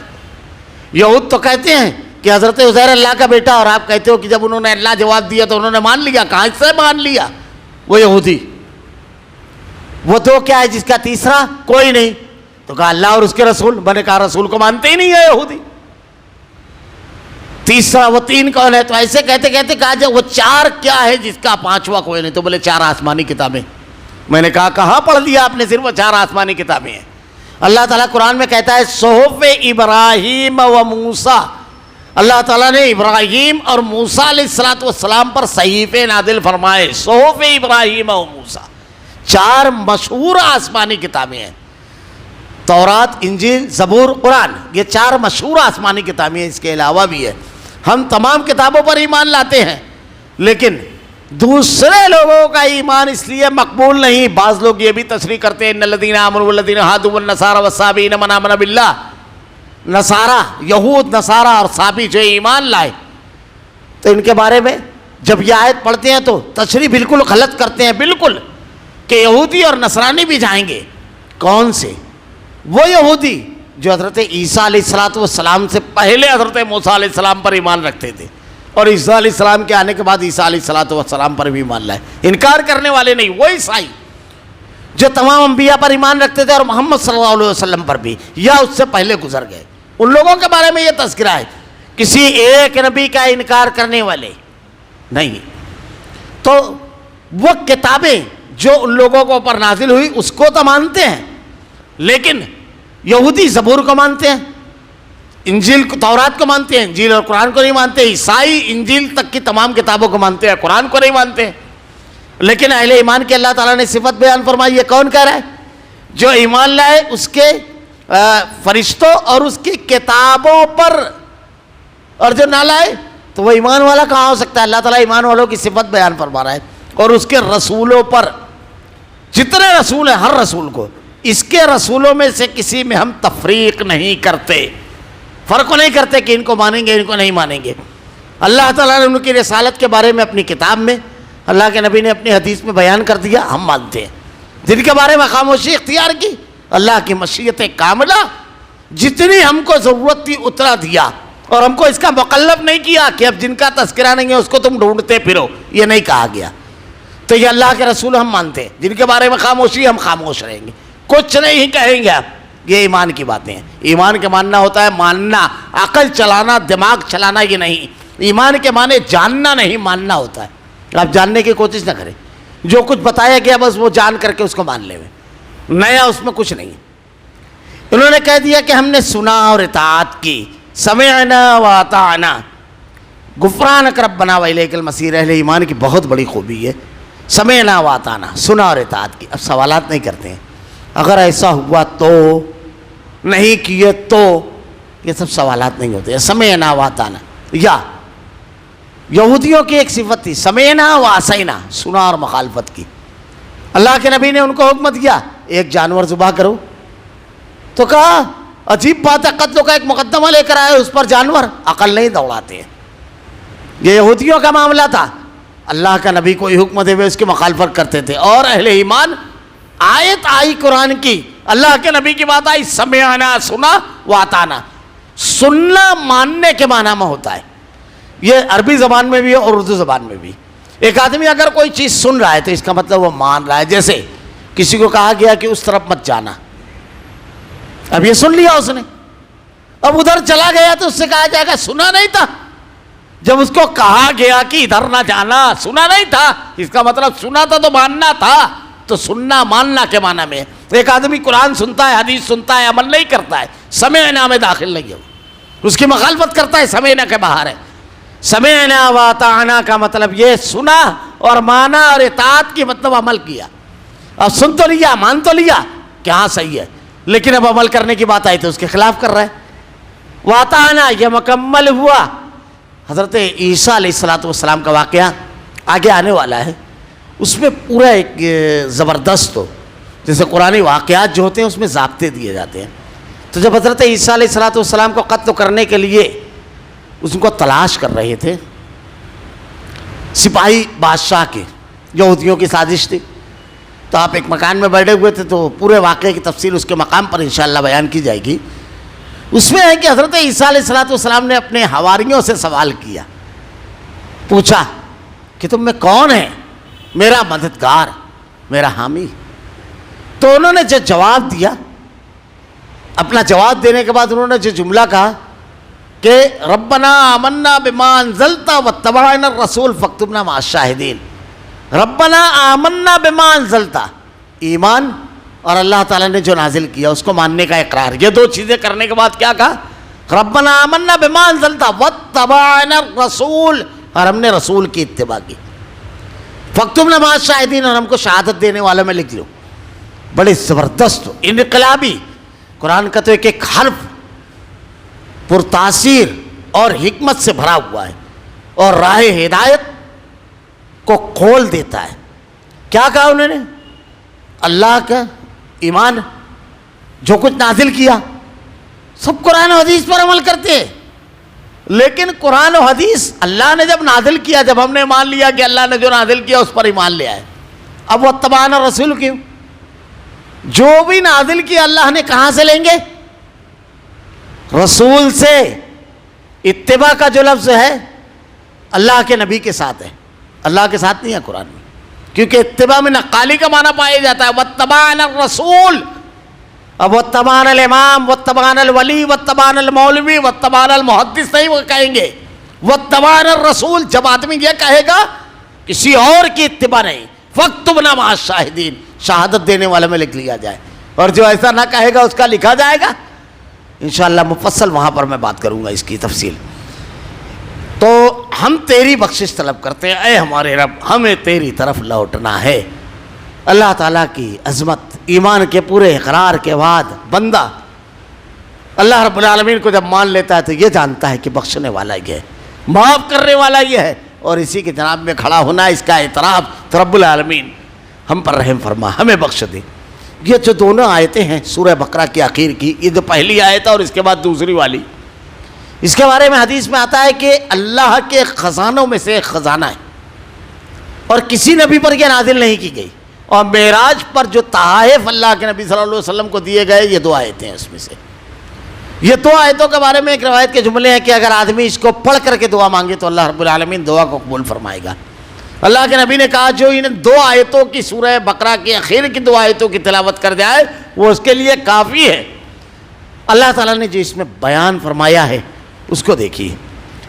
یہود تو کہتے ہیں کہ حضرت عزیر اللہ کا بیٹا, اور آپ کہتے ہو کہ جب انہوں نے اللہ جواب دیا تو انہوں نے مان لیا. کہاں سے مان لیا وہ یہودی؟ وہ دو کیا ہے جس کا تیسرا کوئی نہیں. تو کہا اللہ اور اس کے رسول. میں نے کہا رسول کو مانتے ہی نہیں ہے یہودی. تیسرا وہ تین کون ہے؟ تو ایسے کہتے کہتے کہا جب وہ چار کیا ہے جس کا پانچواں کوئی نہیں؟ تو بولے چار آسمانی کتابیں. میں نے کہا کہاں پڑھ لیا آپ نے؟ صرف وہ چار آسمانی کتابیں ہیں. اللہ تعالیٰ قرآن میں کہتا ہے صحف ابراہیم و موسیٰ. اللہ تعالیٰ نے ابراہیم اور موسیٰ علیہ السلام پر صحیفے نازل فرمائے. صحف ابراہیم و موسیٰ, چار مشہور آسمانی کتابیں ہیں. تورات, انجیل, زبور, قرآن, یہ چار مشہور آسمانی کتابیں ہیں. اس کے علاوہ بھی ہے. ہم تمام کتابوں پر ایمان لاتے ہیں, لیکن دوسرے لوگوں کا ایمان اس لیے مقبول نہیں. بعض لوگ یہ بھی تشریح کرتے ہیں ان الذین آمنوا والذین ہادوا والنصارى والصابئین من آمن باللہ. نصارہ, یہود, نصارہ اور صابی جو ایمان لائے, تو ان کے بارے میں جب یہ آیت پڑھتے ہیں تو تشریح بالکل غلط کرتے ہیں. بالکل کہ یہودی اور نصرانی بھی جائیں گے. کون سے؟ وہ یہودی جو حضرت عیسیٰ علیہ السلام سے پہلے حضرت موسیٰ علیہ السلام پر ایمان رکھتے تھے, اور عیسیٰ علیہ السلام کے آنے کے بعد عیسیٰ علیہ السلام پر بھی ایمان لائے. انکار کرنے والے نہیں. وہ عیسائی جو تمام انبیاء پر ایمان رکھتے تھے اور محمد صلی اللہ علیہ وسلم پر بھی, یا اس سے پہلے گزر گئے, ان لوگوں کے بارے میں یہ تذکرہ ہے. کسی ایک نبی کا انکار کرنے والے نہیں. تو وہ کتابیں جو ان لوگوں کو اوپر نازل ہوئی اس کو تو مانتے ہیں, لیکن یہودی زبور کو مانتے ہیں, انجیل تورات کو مانتے ہیں, انجیل اور قرآن کو نہیں مانتے. عیسائی انجیل تک کی تمام کتابوں کو مانتے ہیں, قرآن کو نہیں مانتے. لیکن اہل ایمان کی اللہ تعالیٰ نے صفت بیان فرمائی. یہ کون کہہ رہا ہے؟ جو ایمان لائے اس کے فرشتوں اور اس کی کتابوں پر, اور جو نہ لائے تو وہ ایمان والا کہاں ہو سکتا ہے؟ اللہ تعالیٰ ایمان والوں کی صفت بیان فرما رہا ہے. اور اس کے رسولوں پر, جتنے رسول ہیں ہر رسول کو, اس کے رسولوں میں سے کسی میں ہم تفریق نہیں کرتے, فرق نہیں کرتے کہ ان کو مانیں گے ان کو نہیں مانیں گے. اللہ تعالیٰ نے ان کی رسالت کے بارے میں اپنی کتاب میں, اللہ کے نبی نے اپنی حدیث میں بیان کر دیا, ہم مانتے ہیں. جن کے بارے میں خاموشی اختیار کی, اللہ کی مشیت کاملہ, جتنی ہم کو ضرورت تھی اتنا دیا, اور ہم کو اس کا مکلف نہیں کیا کہ اب جن کا تذکرہ نہیں ہے اس کو تم ڈھونڈتے پھرو, یہ نہیں کہا گیا. تو یہ اللہ کے رسول ہم مانتے ہیں, جن کے بارے میں خاموشی ہم خاموش رہیں گے, کچھ نہیں کہیں گے آپ. یہ ایمان کی باتیں ہیں. ایمان کے ماننا ہوتا ہے ماننا, عقل چلانا, دماغ چلانا یہ نہیں. ایمان کے معنی جاننا نہیں, ماننا ہوتا ہے. آپ جاننے کی کوشش نہ کریں, جو کچھ بتایا گیا بس وہ جان کر کے اس کو مان لیں, نیا اس میں کچھ نہیں. انہوں نے کہہ دیا کہ ہم نے سنا اور اطاعت کی, سمعنا و اطعنا غفرانک ربنا و الیک المصیر. اہل ایمان کی بہت بڑی خوبی ہے, سمعنا و اطعنا, سنا اور اطاعت کی. اب سوالات نہیں کرتے ہیں, اگر ایسا ہوا تو, نہیں کیے تو, یہ سب سوالات نہیں ہوتے. سمعنا و اطعنا. یا یہودیوں کی ایک صفت تھی, سمعنا و عصینا, سنا اور مخالفت کی. اللہ کے نبی نے ان کو حکم دیا ایک جانور ذبح کرو, تو کہا عجیب بات ہے, قتل کا ایک مقدمہ لے کر آئے, اس پر جانور, عقل نہیں دوڑاتے ہیں. یہ یہودیوں کا معاملہ تھا. اللہ کا نبی کو حکم دے ہوئے اس کی مخالفت کرتے تھے. اور اہل ایمان, آیت آئی قرآن کی, اللہ کے نبی کی بات آئی, سمعنا, سنا و اطعنا. سننا ماننے کے معنی میں ہوتا ہے. یہ عربی زبان میں بھی ہے اور اردو زبان میں بھی. ایک آدمی اگر کوئی چیز سن رہا ہے تو اس کا مطلب وہ مان رہا ہے. جیسے کسی کو کہا گیا کہ اس طرف مت جانا, اب یہ سن لیا اس نے, اب ادھر چلا گیا تو اس سے کہا جائے گا سنا نہیں تھا. جب اس کو کہا گیا کہ ادھر نہ جانا, سنا نہیں تھا, اس کا مطلب سنا تھا تو ماننا تھا. تو سننا ماننا کے معنی میں. ایک آدمی قرآن سنتا ہے, حدیث سنتا ہے, عمل نہیں کرتا ہے, سمعنا میں داخل نہیں ہے, اس کی مخالفت کرتا ہے, سمعنا کے باہر ہے. سمعنا و اطعنا کا مطلب یہ سنا اور مانا اور اطاعت کی مطلب عمل کیا. اب سن تو لیا, مان تو لیا کہ ہاں صحیح ہے, لیکن اب عمل کرنے کی بات آئی تو اس کے خلاف کر رہا ہے. واطعنا یہ مکمل ہوا. حضرت عیسیٰ علیہ السلام کا واقعہ آگے آنے والا ہے, اس میں پورا ایک زبردست ہو, جیسے قرآنی واقعات جو ہوتے ہیں اس میں ضابطے دیے جاتے ہیں. تو جب حضرت عیسیٰ علیہ السلام کو قتل کرنے کے لیے اس کو تلاش کر رہے تھے سپاہی بادشاہ کے، یہودیوں کی سازش تھی. تو آپ ایک مکان میں بیٹھے ہوئے تھے، تو پورے واقعے کی تفصیل اس کے مقام پر انشاءاللہ بیان کی جائے گی. اس میں ہے کہ حضرت عیسیٰ علیہ السلام نے اپنے حواریوں سے سوال کیا، پوچھا کہ تم میں کون ہے میرا مددگار، میرا حامی؟ تو انہوں نے جو جواب دیا، اپنا جواب دینے کے بعد انہوں نے جو جملہ کہا کہ ربنا آمنا بما انزلت واتبعنا الرسول فاکتبنا مع الشاہدین. ربنا آمنا بما انزلت، ایمان اور اللہ تعالیٰ نے جو نازل کیا اس کو ماننے کا اقرار. یہ دو چیزیں کرنے کے بعد کیا کہا؟ ربنا آمنا بما انزلت واتبعنا الرسول، اور ہم نے رسول کی اتباع کی. فاکتبنا مع الشاہدین، اور ہم کو شہادت دینے والوں میں لکھ لو. بڑے زبردست انقلابی قرآن کا تو ایک ایک حرف پرتاثیر اور حکمت سے بھرا ہوا ہے اور راہ ہدایت کو کھول دیتا ہے. کیا کہا انہوں نے؟ اللہ کا ایمان، جو کچھ نازل کیا سب قرآن و حدیث پر عمل کرتے ہیں، لیکن قرآن و حدیث اللہ نے جب نازل کیا، جب ہم نے مان لیا کہ اللہ نے جو نازل کیا اس پر ایمان لے آئے. اب وہ تبعنا رسول کیوں؟ جو بھی نازل کیا اللہ نے کہاں سے لیں گے؟ رسول سے. اتباع کا جو لفظ ہے اللہ کے نبی کے ساتھ ہے، اللہ کے ساتھ نہیں ہے قرآن میں، کیونکہ اتباع میں نقالی کا معنی پایا جاتا ہے. واتبعنا الرسول، اب واتبعنا الامام، واتبعنا الولی، واتبعنا المولوی، واتبعنا المحدث نہیں وہ کہیں گے. واتبعنا الرسول جب آدمی یہ کہے گا کسی اور کی اتباع نہیں. فاکتبنا مع الشاہدین، شہادت دینے والے میں لکھ لیا جائے. اور جو ایسا نہ کہے گا اس کا لکھا جائے گا. انشاءاللہ مفصل وہاں پر میں بات کروں گا اس کی تفصیل. تو ہم تیری بخشش طلب کرتے ہیں اے ہمارے رب، ہمیں تیری طرف لوٹنا ہے. اللہ تعالیٰ کی عظمت، ایمان کے پورے اقرار کے بعد بندہ اللہ رب العالمین کو جب مان لیتا ہے تو یہ جانتا ہے کہ بخشنے والا یہ ہے، معاف کرنے والا یہ ہے، اور اسی کے جناب میں کھڑا ہونا اس کا اعتراف. تو رب العالمین ہم پر رحم فرما، ہمیں بخش دے. یہ جو دونوں آیتیں ہیں سورہ بقرہ کی آخر کی، یہ جو پہلی آیت ہے اور اس کے بعد دوسری والی، اس کے بارے میں حدیث میں آتا ہے کہ اللہ کے خزانوں میں سے ایک خزانہ ہے اور کسی نبی پر یہ نازل نہیں کی گئی. اور معراج پر جو تحائف اللہ کے نبی صلی اللہ علیہ وسلم کو دیے گئے یہ دو آیتیں ہیں. اس میں سے یہ دو آیتوں کے بارے میں ایک روایت کے جملے ہیں کہ اگر آدمی اس کو پڑھ کر کے دعا مانگے تو اللہ رب العالمین دعا کو قبول فرمائے گا. اللہ کے نبی نے کہا جو ان دو آیتوں کی سورہ بقرہ کی آخر کی دو آیتوں کی تلاوت کر جائے وہ اس کے لیے کافی ہے. اللہ تعالیٰ نے جو اس میں بیان فرمایا ہے اس کو دیکھیے.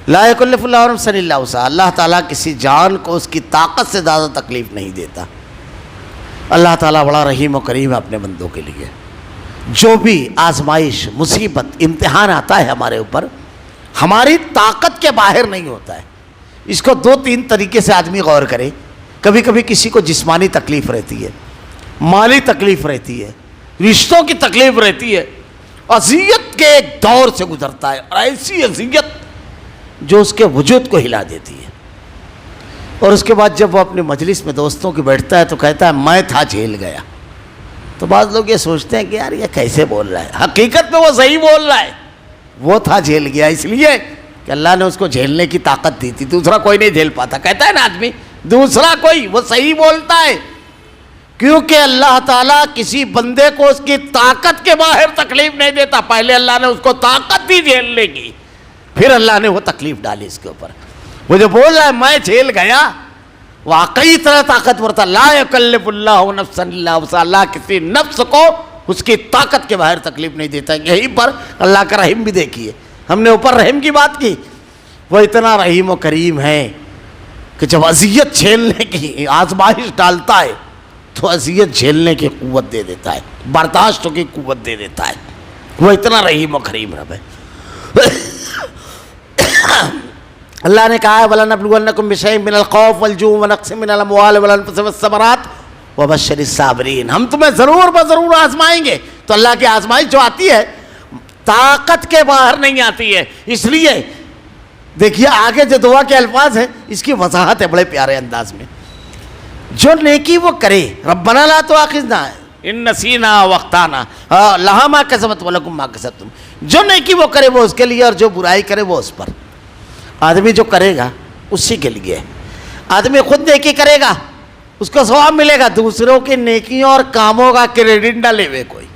لا یکلف اللہ نفسا الا وسعہا، اللہ تعالیٰ کسی جان کو اس کی طاقت سے زیادہ تکلیف نہیں دیتا. اللہ تعالیٰ بڑا رحیم و کریم ہے اپنے بندوں کے لیے. جو بھی آزمائش، مصیبت، امتحان آتا ہے ہمارے اوپر ہماری طاقت کے باہر نہیں ہوتا ہے. اس کو دو تین طریقے سے آدمی غور کرے. کبھی کبھی کسی کو جسمانی تکلیف رہتی ہے، مالی تکلیف رہتی ہے، رشتوں کی تکلیف رہتی ہے، اذیت کے ایک دور سے گزرتا ہے، اور ایسی اذیت جو اس کے وجود کو ہلا دیتی ہے. اور اس کے بعد جب وہ اپنی مجلس میں دوستوں کی بیٹھتا ہے تو کہتا ہے میں تھا جھیل گیا. تو بعض لوگ یہ سوچتے ہیں کہ یار یہ کیسے بول رہا ہے، حقیقت میں وہ صحیح بول رہا ہے. وہ تھا جھیل گیا اس لیے کہ اللہ نے اس کو جھیلنے کی طاقت دی تھی، دوسرا کوئی نہیں جھیل پاتا. کہتا ہے نا آدمی دوسرا کوئی، وہ صحیح بولتا ہے کیونکہ اللہ تعالیٰ کسی بندے کو اس کی طاقت کے باہر تکلیف نہیں دیتا. پہلے اللہ نے اس کو طاقت دی جھیلنے کی، پھر اللہ نے وہ تکلیف ڈالی اس کے اوپر. وہ جو بول رہا ہے میں جھیل گیا واقعی طرح طاقتور تھا. لا یکلف اللہ نفسا الا وسعہا، اللہ کسی نفس کو اس کی طاقت کے باہر تکلیف نہیں دیتا. یہیں پر اللہ کا رحم بھی دیکھیے. ہم نے اوپر رحم کی بات کی، وہ اتنا رحیم و کریم ہے کہ جب اذیت جھیلنے کی آزمائش ڈالتا ہے تو اذیت جھیلنے کی قوت دے دیتا ہے، برداشت کی قوت دے دیتا ہے. وہ اتنا رحیم و کریم رب ہے. اللہ نے کہا ہے وَلَنَبْلُوَنَّكُمْ بِشَيْءٍ مِّنَ الْخَوْفِ وَالْجُوعِ وَنَقْصٍ مِّنَ الْأَمْوَالِ وَالْأَنفُسِ وَالثَّمَرَاتِ وَبَشِّرِ الصَّابِرِينَ. ہم تمہیں ضرور بضرور آزمائیں گے. تو اللہ کی آزمائش جو آتی ہے طاقت کے باہر نہیں آتی ہے. اس لیے دیکھیے آگے جو دعا کے الفاظ ہیں اس کی وضاحت ہے بڑے پیارے انداز میں. جو نیکی وہ کرے، ربنا لا تؤاخذنا ان نسینا واخطانا لها ما کسبت ولکم ما کسبتم. جو نیکی وہ کرے وہ اس کے لیے، اور جو برائی کرے وہ اس پر. آدمی جو کرے گا اسی کے لیے. آدمی خود نیکی کرے گا اس کو ثواب ملے گا, دوسروں کی نیکیوں اور کاموں کا کریڈٹ نہ لے کوئی.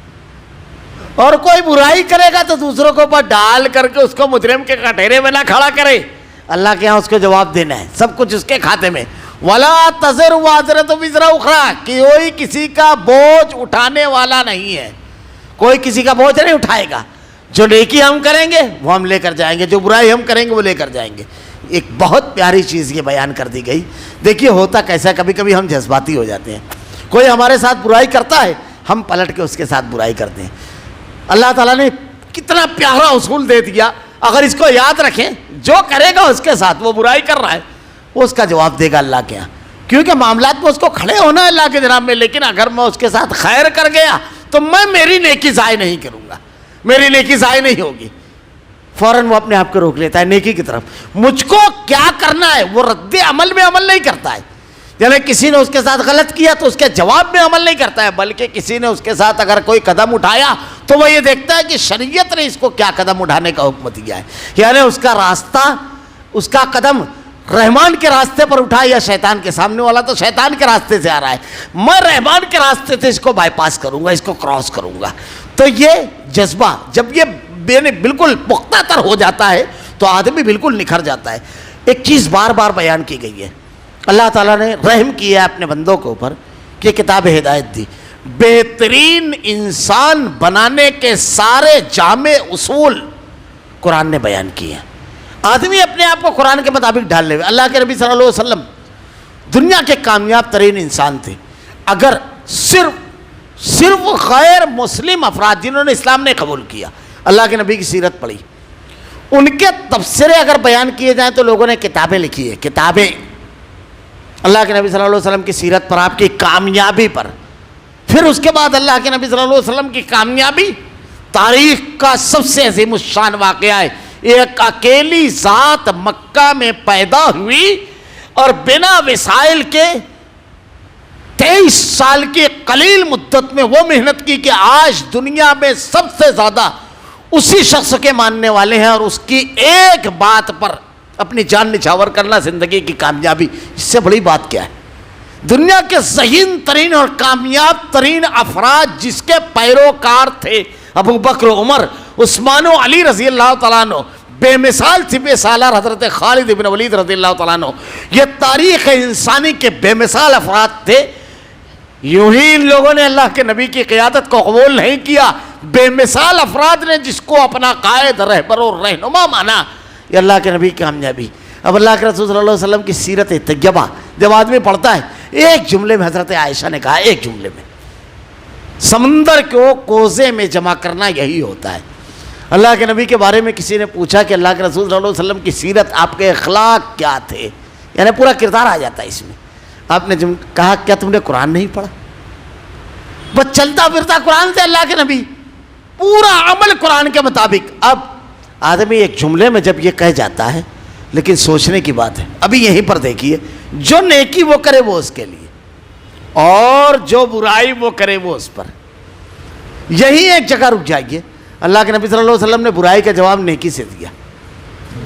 اور کوئی برائی کرے گا تو دوسروں کے اوپر ڈال کر کے اس کو مجرم کے کٹہرے میں نہ کھڑا کرے. اللہ کے ہاں اس کو جواب دینا ہے, سب کچھ اس کے کھاتے میں. وَلَا تَزِرُ وَازِرَةٌ وِزْرَ أُخْرَىٰ, کوئی کسی کا بوجھ اٹھانے والا نہیں ہے, کوئی کسی کا بوجھ نہیں اٹھائے گا. جو نیکی ہم کریں گے وہ ہم لے کر جائیں گے, جو برائی ہم کریں گے وہ لے کر جائیں گے. ایک بہت پیاری چیز یہ بیان کر دی گئی. دیکھیے ہوتا کیسا, کبھی کبھی ہم جذباتی ہو جاتے ہیں. کوئی ہمارے ساتھ برائی کرتا ہے, ہم پلٹ کے اس کے ساتھ برائی کرتے ہیں. اللہ تعالیٰ نے کتنا پیارا اصول دے دیا, اگر اس کو یاد رکھیں, جو کرے گا اس کے ساتھ وہ برائی کر رہا ہے وہ اس کا جواب دے گا اللہ کے یہاں, کیونکہ معاملات میں اس کو کھڑے ہونا ہے اللہ کے جناب میں. لیکن اگر میں اس کے ساتھ خیر کر گیا تو میں میری نیکی ضائع نہیں کروں گا, میری نیکی ضائع نہیں ہوگی. فوراً وہ اپنے آپ کو روک لیتا ہے نیکی کی طرف. مجھ کو کیا کرنا ہے وہ رد عمل میں عمل نہیں کرتا ہے. یعنی کسی نے اس کے ساتھ غلط کیا تو اس کے جواب میں عمل نہیں کرتا ہے, بلکہ کسی نے اس کے ساتھ اگر کوئی قدم اٹھایا تو وہ یہ دیکھتا ہے کہ شریعت نے اس کو کیا قدم اٹھانے کا حکم دیا ہے. یعنی اس کا راستہ, اس کا قدم رحمان کے راستے پر اٹھا یا شیطان کے. سامنے والا تو شیطان کے راستے سے آ رہا ہے, میں رحمان کے راستے سے اس کو بائی پاس کروں گا, اس کو کراس کروں گا. تو یہ جذبہ جب یہ بالکل پختہ تر ہو جاتا ہے تو آدمی بالکل نکھر جاتا ہے. ایک چیز بار بار بیان کی گئی ہے, اللہ تعالیٰ نے رحم کیا ہے اپنے بندوں کے اوپر کہ کتاب ہدایت دی. بہترین انسان بنانے کے سارے جامع اصول قرآن نے بیان کیے ہیں. آدمی اپنے آپ کو قرآن کے مطابق ڈال لے. اللہ کے نبی صلی اللہ علیہ وسلم دنیا کے کامیاب ترین انسان تھے. اگر صرف غیر مسلم افراد جنہوں نے اسلام نے قبول کیا, اللہ کے نبی کی سیرت پڑھی, ان کے تبصرے اگر بیان کیے جائیں تو لوگوں نے کتابیں لکھی ہے, کتابیں اللہ کے نبی صلی اللہ علیہ وسلم کی سیرت پر, آپ کی کامیابی پر. پھر اس کے بعد اللہ کے نبی صلی اللہ علیہ وسلم کی کامیابی تاریخ کا سب سے عظیم الشان واقعہ ہے. ایک اکیلی ذات مکہ میں پیدا ہوئی اور بنا وسائل کے 23 سال کی قلیل مدت میں وہ محنت کی کہ آج دنیا میں سب سے زیادہ اسی شخص کے ماننے والے ہیں, اور اس کی ایک بات پر اپنی جان نچھاور کرنا زندگی کی کامیابی. اس سے بڑی بات کیا ہے؟ دنیا کے ذہین ترین اور کامیاب ترین افراد جس کے پیروکار تھے ابو بکر, عمر, عثمان و علی رضی اللہ تعالیٰ عنہ, بے مثال سپہ سالار حضرت خالد بن ولید رضی اللہ تعالیٰ عنہ, یہ تاریخ انسانی کے بے مثال افراد تھے. یوں ہی ان لوگوں نے اللہ کے نبی کی قیادت کو قبول نہیں کیا, بے مثال افراد نے جس کو اپنا قائد, رہبر اور رہنما مانا. یہ اللہ کے نبی کی کامیابی. اب اللہ کے رسول صلی اللہ علیہ وسلم کی سیرت طیبہ جب آدمی پڑھتا ہے, ایک جملے میں حضرت عائشہ نے کہا, ایک جملے میں سمندر کو کوزے میں جمع کرنا یہی ہوتا ہے. اللہ کے نبی کے بارے میں کسی نے پوچھا کہ اللہ کے رسول صلی اللہ علیہ وسلم کی سیرت, آپ کے اخلاق کیا تھے, یعنی پورا کردار آ جاتا ہے اس میں. آپ نے کہا کیا تم نے قرآن نہیں پڑھا؟ بس چلتا پھرتا قرآن سے اللہ کے نبی, پورا عمل قرآن کے مطابق. اب آدمی ایک جملے میں جب یہ کہہ جاتا ہے, لیکن سوچنے کی بات ہے. ابھی یہیں پر دیکھیے, جو نیکی وہ کرے وہ اس کے لیے, اور جو برائی وہ کرے وہ اس پر. یہی ایک جگہ رک جائیے. اللہ کے نبی صلی اللہ علیہ وسلم نے برائی کا جواب نیکی سے دیا,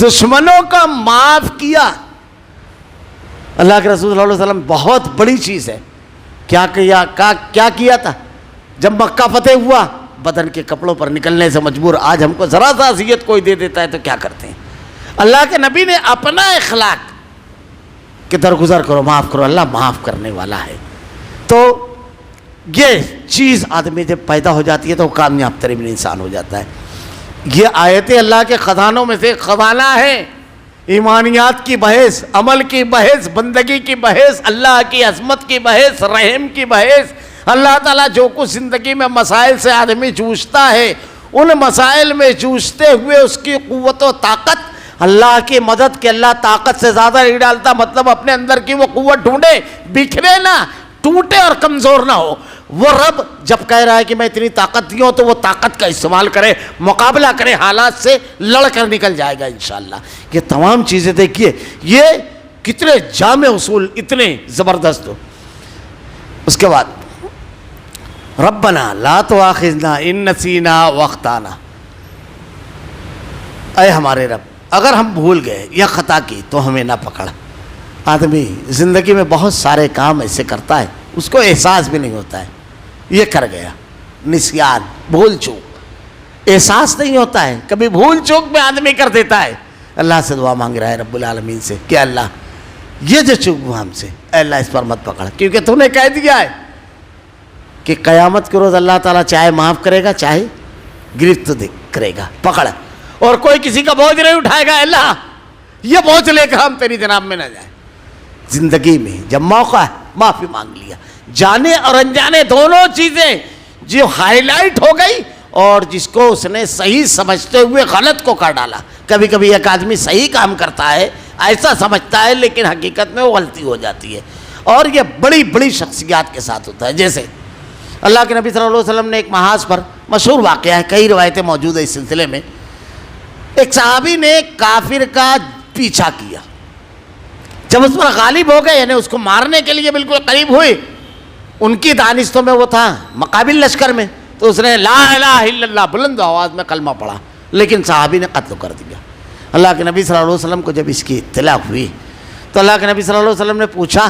دشمنوں کا معاف کیا. اللہ کے رسول صلی اللہ علیہ وسلم بہت بڑی چیز ہے. کیا کیا تھا جب مکہ فتح ہوا؟ بدن کے کپڑوں پر نکلنے سے مجبور. آج ہم کو ذرا سا اذیت کوئی دے دیتا ہے تو کیا کرتے ہیں؟ اللہ کے نبی نے اپنا اخلاق کہ درگزر کرو, معاف کرو, اللہ معاف کرنے والا ہے. تو یہ چیز آدمی جب پیدا ہو جاتی ہے تو وہ کامیاب ترین انسان ہو جاتا ہے. یہ آیتیں اللہ کے خزانوں میں سے خزانہ ہے. ایمانیات کی بحث, عمل کی بحث, بندگی کی بحث, اللہ کی عظمت کی بحث, رحم کی بحث. اللہ تعالیٰ جو کچھ زندگی میں مسائل سے آدمی جوجھتا ہے, ان مسائل میں جوجھتے ہوئے اس کی قوت و طاقت, اللہ کی مدد کے اللہ طاقت سے زیادہ نہیں ڈالتا. مطلب اپنے اندر کی وہ قوت ڈھونڈے, بکھرے نہ, ٹوٹے اور کمزور نہ ہو. وہ رب جب کہہ رہا ہے کہ میں اتنی طاقت دی ہوں تو وہ طاقت کا استعمال کرے, مقابلہ کرے, حالات سے لڑ کر نکل جائے گا انشاءاللہ. یہ تمام چیزیں دیکھیے, یہ کتنے جامع اصول, اتنے زبردست ہو. اس کے بعد ربنا لا تؤاخذنا ان نسینا واخطانا, اے ہمارے رب اگر ہم بھول گئے یا خطا کی تو ہمیں نہ پکڑ. آدمی زندگی میں بہت سارے کام ایسے کرتا ہے اس کو احساس بھی نہیں ہوتا ہے یہ کر گیا. نسیان، بھول چوک، احساس نہیں ہوتا ہے. کبھی بھول چوک میں آدمی کر دیتا ہے. اللہ سے دعا مانگ رہا ہے رب العالمین سے کہ اللہ یہ جو چوک ہوا ہم سے، اے اللہ اس پر مت پکڑ، کیونکہ تو نے کہہ دیا ہے کہ قیامت کے روز اللہ تعالیٰ چاہے معاف کرے گا چاہے گرفت کرے گا. پکڑ. اور کوئی کسی کا بوجھ نہیں اٹھائے گا. اللہ یہ بوجھ لے کر ہم تیری جناب میں نہ جائیں. زندگی میں جب موقع ہے معافی مانگ لیا. جانے اور انجانے دونوں چیزیں جو ہائی لائٹ ہو گئی اور جس کو اس نے صحیح سمجھتے ہوئے غلط کو کر ڈالا. کبھی کبھی ایک آدمی صحیح کام کرتا ہے ایسا سمجھتا ہے لیکن حقیقت میں وہ غلطی ہو جاتی ہے. اور یہ بڑی بڑی شخصیات کے ساتھ ہوتا ہے. جیسے اللہ کے نبی صلی اللہ علیہ وسلم نے ایک محاذ پر مشہور واقعہ ہے، کئی روایتیں موجود ہیں اس سلسلے میں. ایک صحابی نے کافر کا پیچھا کیا. جب اس پر غالب ہو گئے یعنی اس کو مارنے کے لیے بالکل قریب ہوئے، ان کی دانستوں میں وہ تھا مقابل لشکر میں، تو اس نے لا الہ الا اللہ بلند آواز میں کلمہ پڑھا، لیکن صحابی نے قتل کر دیا. اللہ کے نبی صلی اللہ علیہ وسلم کو جب اس کی اطلاع ہوئی تو اللہ کے نبی صلی اللہ علیہ وسلم نے پوچھا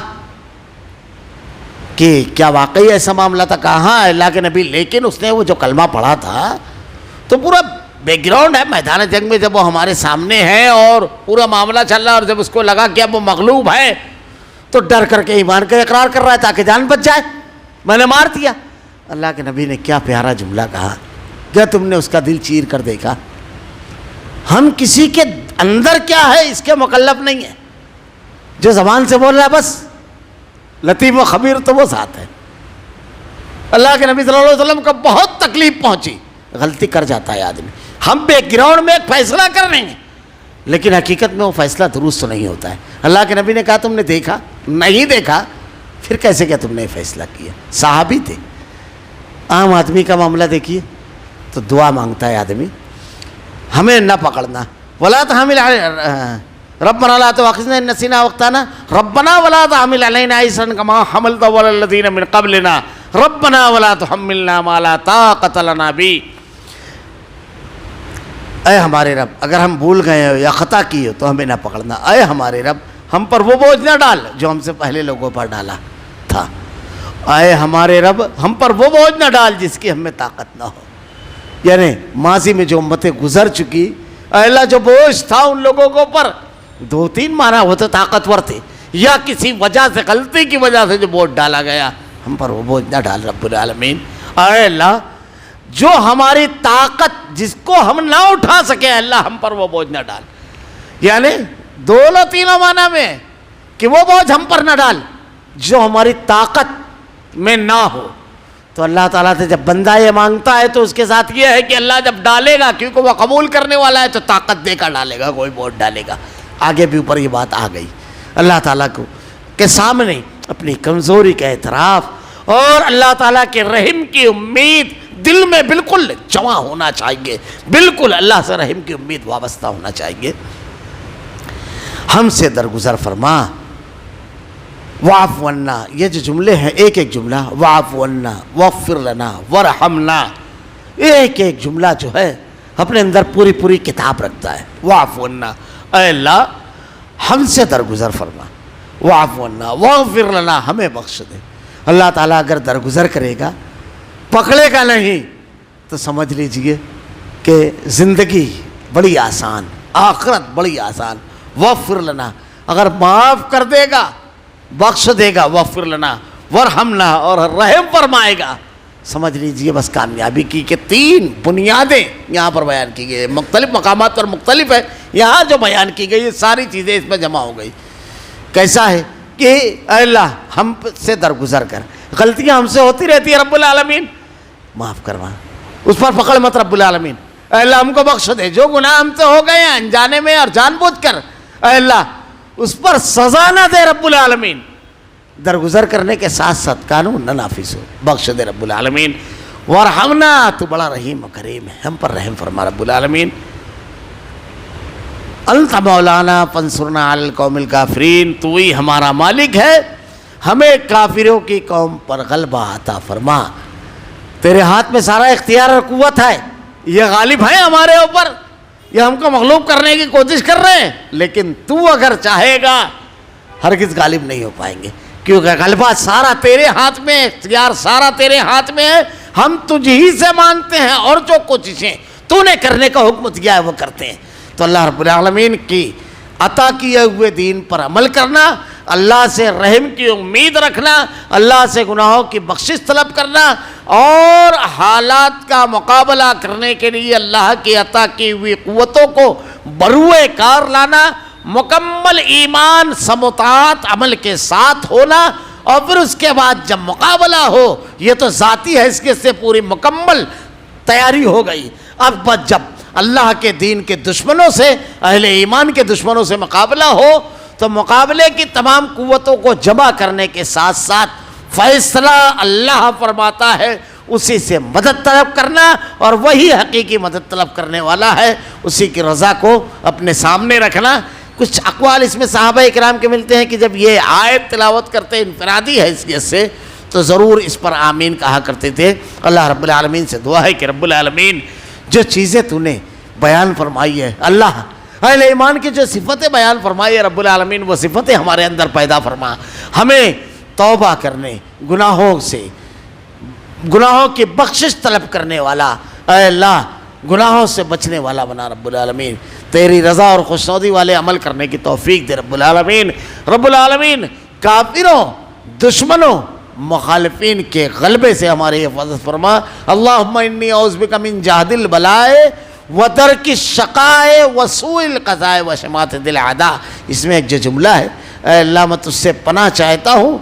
کہ کیا واقعی ایسا معاملہ تھا؟ کہا ہاں اللہ کے نبی، لیکن اس نے وہ جو کلمہ پڑھا تھا تو پورا بیک گراؤنڈ ہے میدان جنگ میں، جب وہ ہمارے سامنے ہے اور پورا معاملہ چل رہا ہے، اور جب اس کو لگا کہ اب وہ مغلوب ہے تو ڈر کر کے ایمان کا اقرار کر رہا ہے تاکہ جان بچ جائے. میں نے مار دیا. اللہ کے نبی نے کیا پیارا جملہ کہا، کیا تم نے اس کا دل چیر کر دیکھا؟ ہم کسی کے اندر کیا ہے اس کے مکلف نہیں ہے. جو زبان سے بول رہا ہے بس لطیف و خبیر تو وہ ذات ہے. اللہ کے نبی صلی اللہ علیہ وسلم کو بہت تکلیف پہنچی. غلطی کر جاتا ہے آدمی. ہم بیک گراؤنڈ میں ایک فیصلہ کر رہے ہیں لیکن حقیقت میں وہ فیصلہ درست تو نہیں ہوتا ہے. اللہ کے نبی نے کہا تم نے دیکھا؟ نہیں دیکھا. پھر کیسے کیا تم نے فیصلہ کیا؟ صحابی تھے. عام آدمی کا معاملہ دیکھیے تو دعا مانگتا ہے آدمی، ہمیں نہ پکڑنا. ولا تحمل ربنا لا تؤاخذنا ان نسينا واخطانا ربنا ولا تحمل علينا إصرا كما حملته على الذين من قبلنا ربنا ولا تحملنا ما لا طاقة لنا به. اے ہمارے رب اگر ہم بھول گئے ہو یا خطا کی ہو تو ہمیں نہ پکڑنا. اے ہمارے رب ہم پر وہ بوجھ نہ ڈال جو ہم سے پہلے لوگوں پر ڈالا تھا. اے ہمارے رب ہم پر وہ بوجھ نہ ڈال جس کی ہم میں طاقت نہ ہو. یعنی ماضی میں جو امتیں گزر چکی، اے اللہ جو بوجھ تھا ان لوگوں کے اوپر، دو تین معنی وہ تو طاقتور تھے یا کسی وجہ سے غلطی کی وجہ سے جو بوجھ ڈالا گیا، ہم پر وہ بوجھ نہ ڈال رب العالمین. اے اللہ جو ہماری طاقت جس کو ہم نہ اٹھا سکے اللہ ہم پر وہ بوجھ نہ ڈال. یعنی دونوں تینوں معنی میں کہ وہ بوجھ ہم پر نہ ڈال جو ہماری طاقت میں نہ ہو. تو اللہ تعالیٰ سے جب بندہ یہ مانگتا ہے تو اس کے ساتھ یہ ہے کہ اللہ جب ڈالے گا کیونکہ وہ قبول کرنے والا ہے تو طاقت دے کر ڈالے گا، کوئی بوجھ ڈالے گا. آگے بھی اوپر یہ بات آ گئی. اللہ تعالیٰ کو کے سامنے اپنی کمزوری کا اعتراف اور اللہ تعالیٰ کے رحم کی امید دل میں بالکل جمع ہونا چاہیے. بالکل اللہ سے رحم کی امید وابستہ ہونا چاہیے. ہم سے درگزر فرما. واعف عنا، یہ جو جملے ہیں ایک ایک جملہ، واعف عنا واغفر لنا وارحمنا، ایک ایک جملہ جو ہے اپنے اندر پوری پوری کتاب رکھتا ہے. واعف عنا، اے اللہ ہم سے درگزر فرما. واعف عنا واغفر لنا، ہمیں بخش دے. اللہ تعالیٰ اگر درگزر کرے گا پکڑے گا نہیں تو سمجھ لیجئے کہ زندگی بڑی آسان، آخرت بڑی آسان. واغفر لنا، اگر معاف کر دے گا بخش دے گا. واغفر لنا ورحمنا، اور رحم فرمائے گا. سمجھ لیجئے بس کامیابی کی کہ تین بنیادیں یہاں پر بیان کی گئی. مختلف مقامات پر مختلف ہے، یہاں جو بیان کی گئی یہ ساری چیزیں اس میں جمع ہو گئی. کیسا ہے کہ اے اللہ ہم سے درگزر کر. غلطیاں ہم سے ہوتی رہتی ہیں رب العالمین، معاف کروا، اس پر پکڑ مت رب العالمین. اے اللہ ہم کو بخش دے. جو گناہ ہم سے ہو گئے ہیں انجانے میں اور جان بوجھ کر، اے اللہ اس پر سزا نہ دے رب العالمین. درگزر کرنے کے ساتھ ساتھ قانون نہ نافذ ہو، بخش دے رب العالمین. ورحمنا، تو بڑا رحیم و کریم ہے، ہم پر رحم فرما رب العالمین. انت مولانا فانصرنا علی القوم الکافرین، تو ہی ہمارا مالک ہے، ہمیں کافروں کی قوم پر غلبہ عطا فرما. تیرے ہاتھ میں سارا اختیار اور قوت ہے، یہ غالب ہے ہمارے اوپر. یہ ہم کو مغلوب کرنے کی کوشش کر رہے ہیں، لیکن تو اگر چاہے گا ہرگز غالب نہیں ہو پائیں گے، کیونکہ غلبہ سارا تیرے ہاتھ میں ہے، اختیار سارا تیرے ہاتھ میں ہے، ہم تجھ ہی سے مانگتے ہیں اور جو کوششیں تو نے کرنے کا حکم دیا ہے وہ کرتے ہیں۔ تو اللہ رب العالمین کی عطا کیے ہوئے دین پر عمل کرنا، اللہ سے رحم کی امید رکھنا، اللہ سے گناہوں کی بخشش طلب کرنا، اور حالات کا مقابلہ کرنے کے لیے اللہ کی عطا کی ہوئی قوتوں کو بروئے کار لانا، مکمل ایمان سمطاعت عمل کے ساتھ ہونا، اور پھر اس کے بعد جب مقابلہ ہو، یہ تو ذاتی حیثیت سے پوری مکمل تیاری ہو گئی، اب بس جب اللہ کے دین کے دشمنوں سے، اہل ایمان کے دشمنوں سے مقابلہ ہو، تو مقابلے کی تمام قوتوں کو جمع کرنے کے ساتھ ساتھ فیصلہ اللہ فرماتا ہے اسی سے مدد طلب کرنا، اور وہی حقیقی مدد طلب کرنے والا ہے، اسی کی رضا کو اپنے سامنے رکھنا۔ کچھ اقوال اس میں صحابہ اکرام کے ملتے ہیں کہ جب یہ آیت تلاوت کرتے انفرادی حیثیت سے تو ضرور اس پر آمین کہا کرتے تھے۔ اللہ رب العالمین سے دعا ہے کہ رب العالمین جو چیزیں تو نے بیان فرمائی ہے، اللہ اہل ایمان کی جو صفتیں بیان فرمائی ہے، رب العالمین وہ صفتیں ہمارے اندر پیدا فرما، ہمیں توبہ کرنے، گناہوں سے، گناہوں کی بخشش طلب کرنے والا، اے اللہ گناہوں سے بچنے والا بنا رب العالمین، تیری رضا اور خوشنودی والے عمل کرنے کی توفیق دے رب العالمین۔ رب العالمین کافروں، دشمنوں، مخالفین کے غلبے سے ہماری حفاظت فرما۔ اللہم انی اعوذ بک من جہد البلاء ودرک الشقاء وسوء القضاء وشماتۃ الاعداء، اس میں ایک جو جملہ ہے، اے اللہ میں تجھ سے پناہ چاہتا ہوں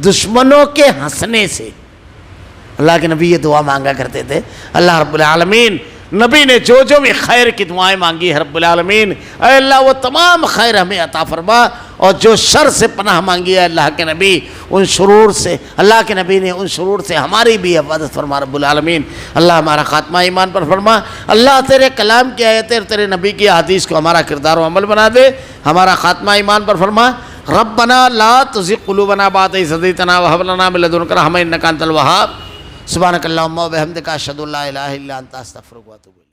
دشمنوں کے ہنسنے سے۔ اللہ کے نبی یہ دعا مانگا کرتے تھے، اللہ رب العالمین نبی نے جو جو بھی خیر کی دعائیں مانگی ہے رب العالمین، اے اللہ وہ تمام خیر ہمیں عطا فرما، اور جو شر سے پناہ مانگی ہے اللہ کے نبی ان شرور سے، اللہ کے نبی نے ان شرور سے ہماری بھی حفاظت فرما رب العالمین۔ اللہ ہمارا خاتمہ ایمان پر فرما، اللہ تیرے کلام کی آیتیں اور تیرے نبی کی حدیث کو ہمارا کردار و عمل بنا دے، ہمارا خاتمہ ایمان پر فرما۔ ربنا لا تزغ قلوبنا بعد إذ هديتنا وهب لنا من لدنك رحمة إنك أنت الوهاب۔ سبحانك اللهم وبحمدك أشهد أن لا إله إلا أنت أستغفرك وأتوب إليك۔